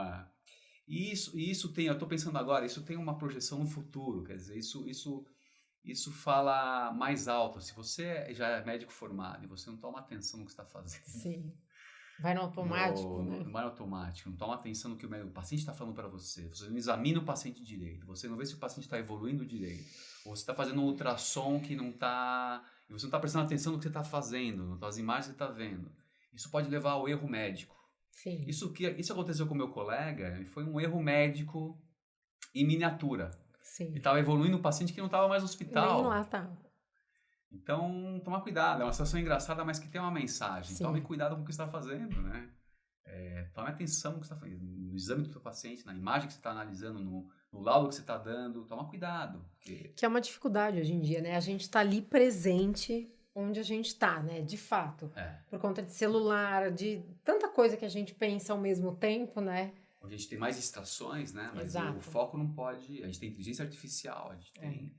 isso tem, eu estou pensando agora, isso tem uma projeção no futuro, quer dizer, isso fala mais alto. Se você já é médico formado e você não toma atenção no que está fazendo... Sim. Vai no automático, né? Vai no automático, não toma atenção no que o paciente está falando para você. Você não examina o paciente direito, você não vê se o paciente está evoluindo direito. Ou você está fazendo um ultrassom que não está... E você não está prestando atenção no que você está fazendo, nas imagens que você está vendo. Isso pode levar ao erro médico. Sim. Isso aconteceu com o meu colega, foi um erro médico em miniatura. Sim. Ele estava evoluindo um paciente que não estava mais no hospital. Nem lá tá. Então, tomar cuidado. É uma situação engraçada, mas que tem uma mensagem. Sim. Tome cuidado com o que você está fazendo, né? Tome atenção no que você está fazendo, no exame do seu paciente, na imagem que você está analisando, no laudo que você está dando. Toma cuidado. Que é uma dificuldade hoje em dia, né? A gente está ali presente onde a gente está, né? De fato. Por conta de celular, de tanta coisa que a gente pensa ao mesmo tempo, né? Hoje a gente tem mais distrações, né? Mas Exato. o foco não pode... A gente tem inteligência artificial, a gente tem...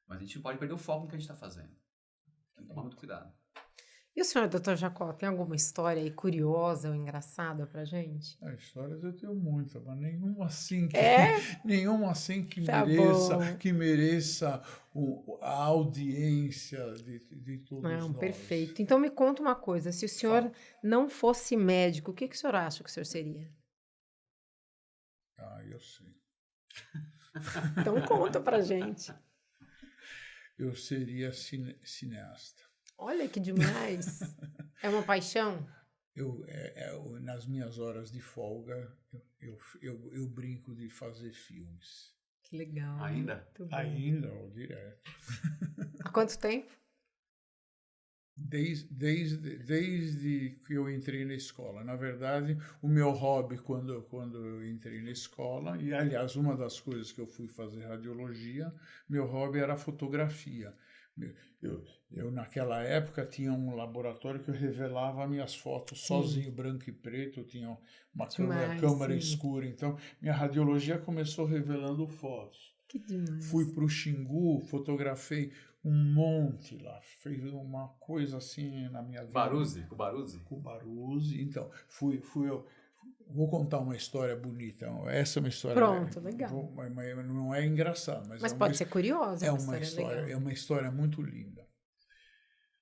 Mas a gente não pode perder o foco no que a gente está fazendo. Tem que tomar muito cuidado. E o senhor, doutor Jacó, tem alguma história aí curiosa ou engraçada pra gente? Histórias eu tenho muitas, mas nenhuma assim que Tá mereça a audiência de todos nós. Perfeito. Então me conta uma coisa, se o senhor não fosse médico, o que o senhor acha que o senhor seria? Eu sei. Então conta pra gente. Eu seria cineasta. Olha que demais. É uma paixão? Nas minhas horas de folga, eu brinco de fazer filmes. Que legal. Ainda? Ainda, direto. Há quanto tempo? Desde que eu entrei na escola. Na verdade, o meu hobby quando eu entrei na escola, e aliás, uma das coisas que eu fui fazer radiologia, meu hobby era fotografia. Eu naquela época tinha um laboratório que eu revelava minhas fotos sozinho, branco e preto, eu tinha uma câmera escura, então minha radiologia começou revelando fotos. Que demais. Fui para o Xingu, fotografei um monte lá, fez uma coisa assim na minha vida. Com Baruzzi. Então, eu. Vou contar uma história bonita. Essa é uma história. Pronto, legal. Mas não é engraçado, mas pode ser curiosa. É uma história, legal. É uma história muito linda.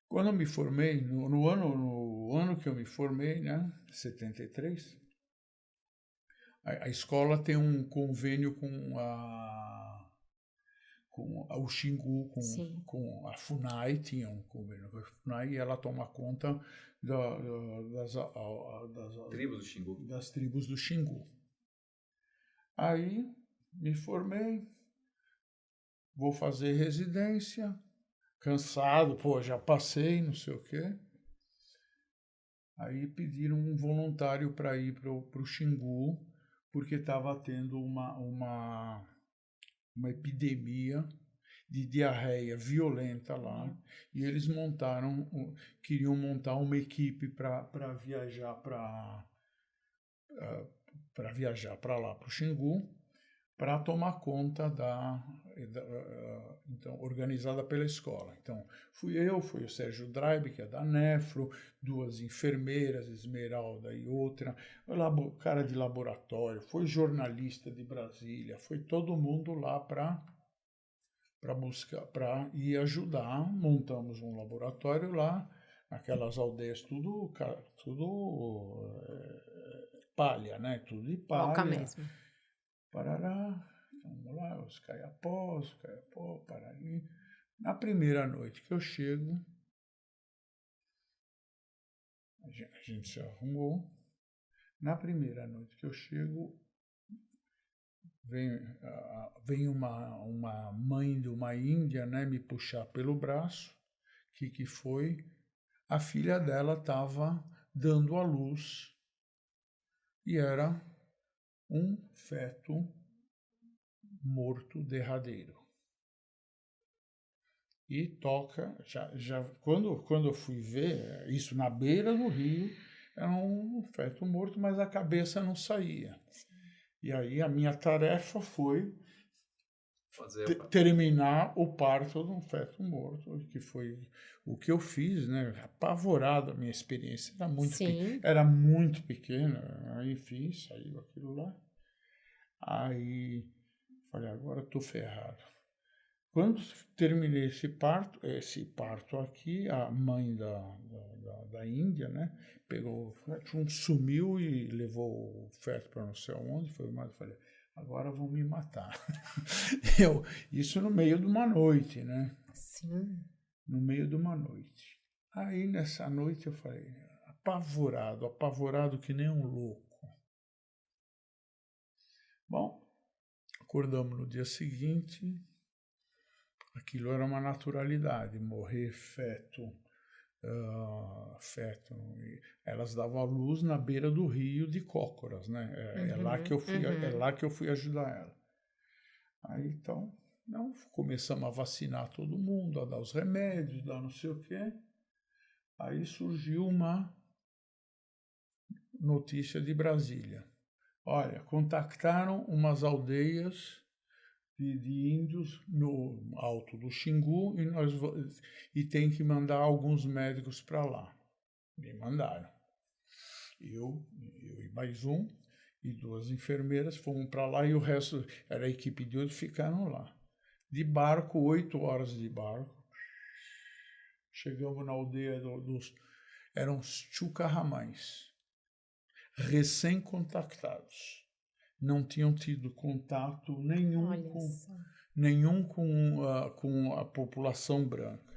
Quando eu me formei, no ano que eu me formei, né, 73, a escola tem um convênio com o Xingu, com a FUNAI, tinha um convênio com a FUNAI, e ela toma conta das tribos do Xingu. Das tribos do Xingu. Aí me formei, vou fazer residência, cansado, já passei, não sei o quê. Aí pediram um voluntário para ir para o Xingu, porque estava tendo uma epidemia de diarreia violenta lá, e eles queriam montar uma equipe para viajar para lá, para o Xingu, para tomar conta então, organizada pela escola. Então, fui o Sérgio Draibe, que é da Nefro, 2 enfermeiras, Esmeralda e outra, cara de laboratório, foi jornalista de Brasília, foi todo mundo lá para ir ajudar. Montamos um laboratório lá, aquelas aldeias tudo palha, né? Tudo de palha. Palca mesmo. Parará, vamos lá, os Caiapó, Parari. Na primeira noite que eu chego, a gente se arrumou. Na primeira noite que eu chego, vem uma mãe de uma índia, né, me puxar pelo braço. Que foi? A filha dela estava dando à luz e era um feto morto derradeiro. E toca, quando eu fui ver, isso na beira do rio, era um feto morto, mas a cabeça não saía. E aí a minha tarefa foi terminar o parto de um feto morto, que foi o que eu fiz, né? Apavorado, a minha experiência era muito pequena, aí fiz, saiu aquilo lá. Aí falei, agora estou ferrado. Quando terminei esse parto aqui, a mãe da Índia, né, pegou o feto, sumiu e levou o feto para não sei onde, falei, agora vão me matar. Isso no meio de uma noite, né? Sim. No meio de uma noite. Aí nessa noite eu falei, apavorado que nem um louco. Bom, acordamos no dia seguinte, aquilo era uma naturalidade, morrer feto. Elas davam à luz na beira do rio de Cócoras, né? É lá que eu fui ajudar ela. Aí então, começamos a vacinar todo mundo, a dar os remédios, dar não sei o quê. Aí surgiu uma notícia de Brasília. Olha, contactaram umas aldeias de índios no alto do Xingu e tem que mandar alguns médicos para lá. Me mandaram. Eu e mais um e 2 enfermeiras fomos para lá e o resto era a equipe de outros, ficaram lá. De barco, 8 horas de barco. Chegamos na aldeia eram os Chucarramães, recém-contactados. Não tinham tido contato nenhum com a população branca.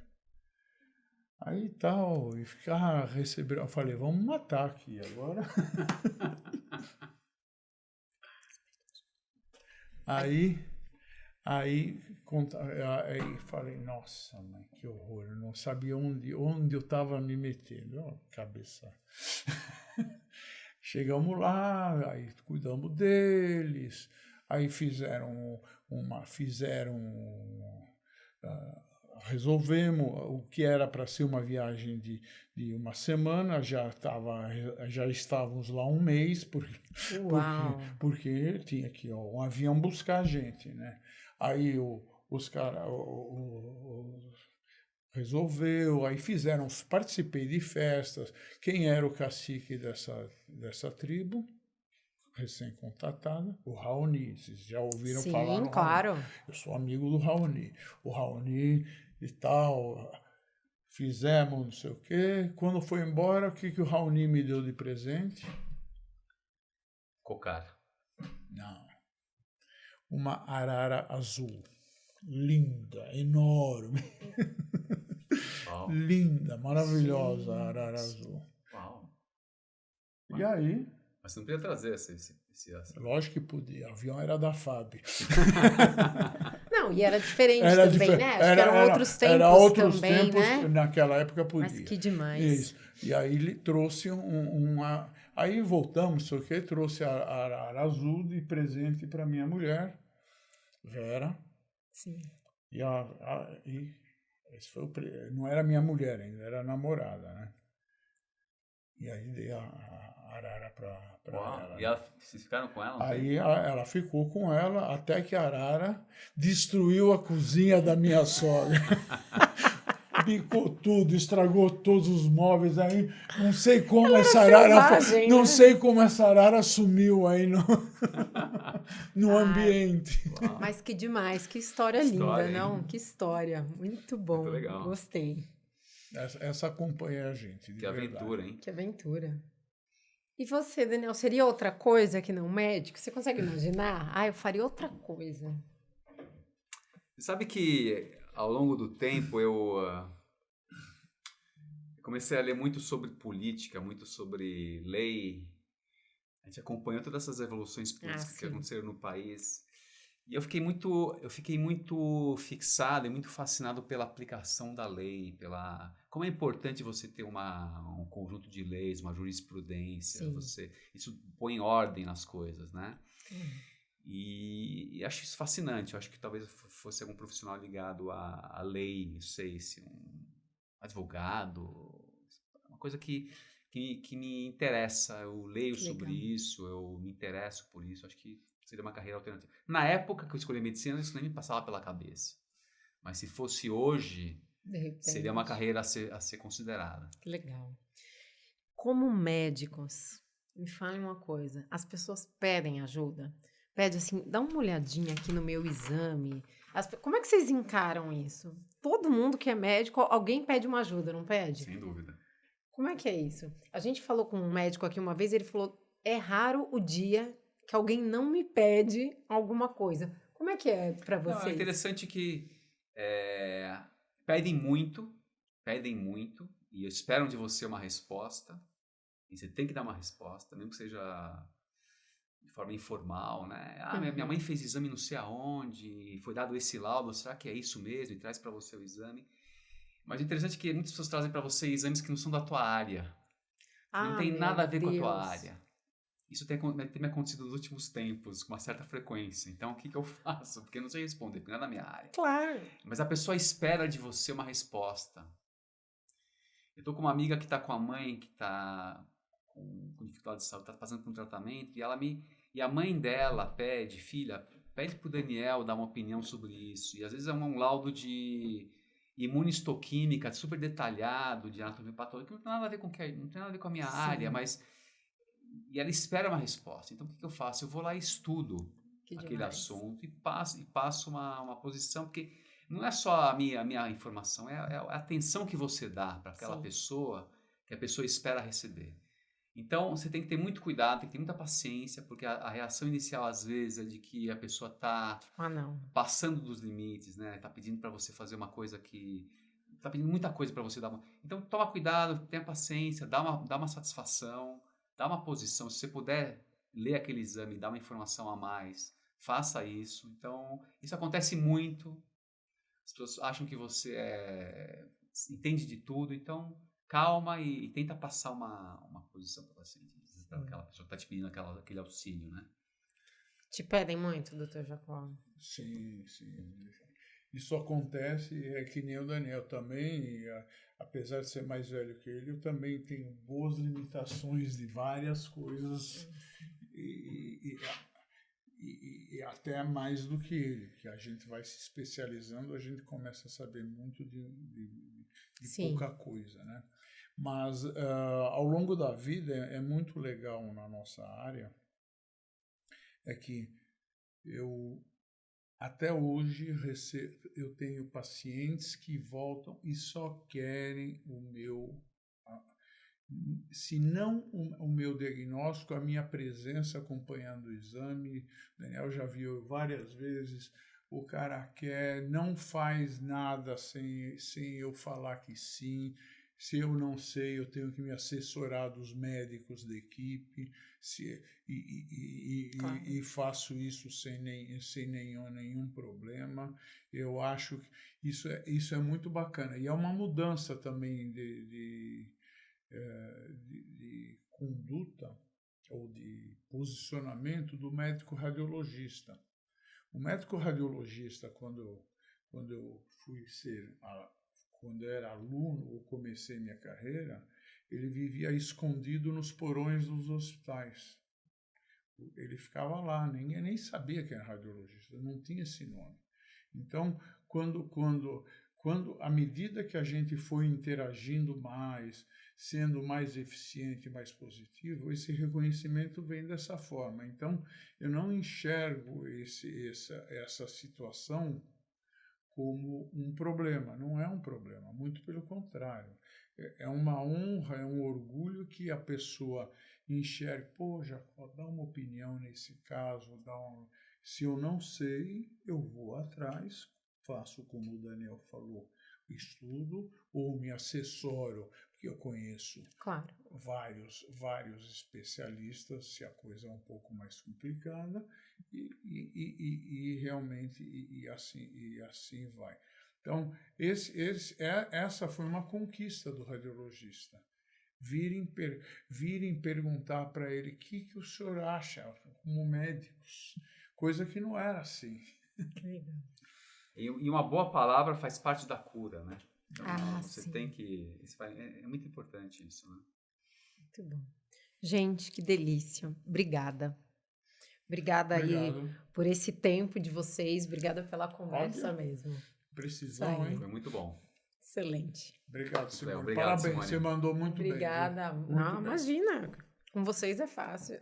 Aí tal, e ficar recebendo. Eu falei, vamos matar aqui agora. Aí falei, nossa, mãe, que horror, eu não sabia onde eu estava me metendo, ó, cabeça. Chegamos lá, aí cuidamos deles, aí resolvemos o que era para ser uma viagem de uma semana, já estávamos lá um mês, porque tinha que um avião buscar a gente, né? Aí os caras resolveu, aí participei de festas. Quem era o cacique dessa tribo? Recém-contatada, o Raoni. Vocês já ouviram falar no Sim, claro. Raoni? Eu sou amigo do Raoni. O Raoni e tal, fizemos não sei o quê. Quando foi embora, o que o Raoni me deu de presente? Cocar. Não. Uma arara azul. Linda, enorme. Uau. Linda, maravilhosa a arara azul. Uau. E aí? Mas você não podia trazer esse. Lógico que podia. O avião era da FAB. Não, e era diferente também, né? Acho que eram outros tempos era outros também, tempos, né? Naquela época podia. Mas que demais. Isso. E aí ele trouxe Aí voltamos, sei o quê, trouxe a arara azul de presente para minha mulher, Vera. Sim. E esse foi não era minha mulher ainda, era a namorada, né? E aí dei a arara para ela. E vocês ficaram com ela? Aí ela ficou com ela até que a arara destruiu a cozinha da minha sogra. Picou tudo, estragou todos os móveis aí. Não sei como essa arara, não sei como essa arara sumiu aí no ambiente. Uau. Mas que demais, que história linda, não? Que história, muito bom. Muito legal. Gostei. Essa acompanha a gente. Que aventura, hein? Que aventura. E você, Daniel, seria outra coisa que não médico? Você consegue imaginar? Eu faria outra coisa. Você sabe que ao longo do tempo eu comecei a ler muito sobre política, muito sobre lei. A gente acompanhou todas essas evoluções políticas que aconteceram no país. E eu fiquei muito fixado e muito fascinado pela aplicação da lei, como é importante você ter um conjunto de leis, uma jurisprudência, isso põe ordem nas coisas, né? E acho isso fascinante. Eu acho que talvez fosse algum profissional ligado à lei, não sei se um advogado, uma coisa que me interessa. Eu leio sobre isso, eu me interesso por isso. Acho que seria uma carreira alternativa. Na época que eu escolhi medicina, isso nem me passava pela cabeça. Mas se fosse hoje, seria uma carreira a ser considerada. Que legal. Como médicos, me falem uma coisa. As pessoas pedem ajuda? Pede assim, dá uma olhadinha aqui no meu exame. Como é que vocês encaram isso? Todo mundo que é médico, alguém pede uma ajuda, não pede? Sem dúvida. Como é que é isso? A gente falou com um médico aqui uma vez, ele falou, é raro o dia que alguém não me pede alguma coisa. Como é que é para vocês? Não, é interessante que pedem muito, e esperam de você uma resposta, e você tem que dar uma resposta, mesmo que seja de forma informal, né? Minha mãe fez exame não sei aonde, foi dado esse laudo, será que é isso mesmo? E traz para você o exame. Mas o interessante é que muitas pessoas trazem para você exames que não são da tua área, não tem nada a ver com a tua área. Isso tem me acontecido nos últimos tempos, com uma certa frequência. Então, o que eu faço? Porque eu não sei responder, porque não é da minha área. Claro. Mas a pessoa espera de você uma resposta. Eu tô com uma amiga que está com a mãe, que está com dificuldade de saúde, está passando por um tratamento, e a mãe dela pede, filha, pede pro Daniel dar uma opinião sobre isso. E às vezes é um laudo de imunistoquímica super detalhado, de anatomia patológica, que não tem nada a ver com a minha área, mas... E ela espera uma resposta. Então, o que eu faço? Eu vou lá e estudo aquele assunto e passo uma posição, porque não é só a minha informação, é a atenção que você dá para aquela pessoa, que a pessoa espera receber. Então, você tem que ter muito cuidado, tem que ter muita paciência, porque a reação inicial, às vezes, é de que a pessoa está passando dos limites, né? Está pedindo para você fazer uma coisa que... Está pedindo muita coisa para você dar uma... Então, toma cuidado, tenha paciência, dá uma satisfação, dá uma posição. Se você puder ler aquele exame, dar uma informação a mais, faça isso. Então, isso acontece muito. As pessoas acham que você entende de tudo, então calma e tenta passar uma posição para o paciente, para aquela pessoa que está te pedindo aquele auxílio, né? Te pedem muito, doutor Jacó? Sim. Isso acontece, é que nem o Daniel também, apesar de ser mais velho que ele, eu também tenho boas limitações de várias coisas e até mais do que ele, porque a gente vai se especializando, a gente começa a saber muito de pouca coisa, né? Mas ao longo da vida é muito legal na nossa área, é que até hoje eu tenho pacientes que voltam e só querem se não o meu diagnóstico, a minha presença acompanhando o exame. O Daniel já viu várias vezes, o cara não faz nada sem eu falar que sim. Se eu não sei, eu tenho que me assessorar dos médicos da equipe, e faço isso sem nenhum problema. Eu acho que isso é muito bacana. E é uma mudança também de conduta ou de posicionamento do médico radiologista. O médico radiologista, quando eu era aluno ou comecei minha carreira, ele vivia escondido nos porões dos hospitais. Ele ficava lá, ninguém nem sabia que era radiologista, não tinha esse nome. Então, à medida que a gente foi interagindo mais, sendo mais eficiente, mais positivo, esse reconhecimento vem dessa forma. Então, eu não enxergo essa situação como um problema. Não é um problema, muito pelo contrário. É uma honra, é um orgulho que a pessoa enxergue, Jacó, dá uma opinião nesse caso, se eu não sei, eu vou atrás, faço como o Daniel falou, estudo ou me assessoro, porque eu conheço vários especialistas, se a coisa é um pouco mais complicada, e realmente assim vai. Então, essa foi uma conquista do radiologista. Virem perguntar para ele o que o senhor acha como médicos, coisa que não era assim. E uma boa palavra faz parte da cura, né? Então, você sim. tem que... É muito importante isso, né? Muito bom. Gente, que delícia. Obrigada. Obrigada aí por esse tempo de vocês. Obrigada pela conversa mesmo. Precisão, hein? Foi muito bom. Excelente. Obrigado, Simone. Obrigado, parabéns, Simone. Você mandou muito bem. Obrigada. Não, imagina. Com vocês é fácil.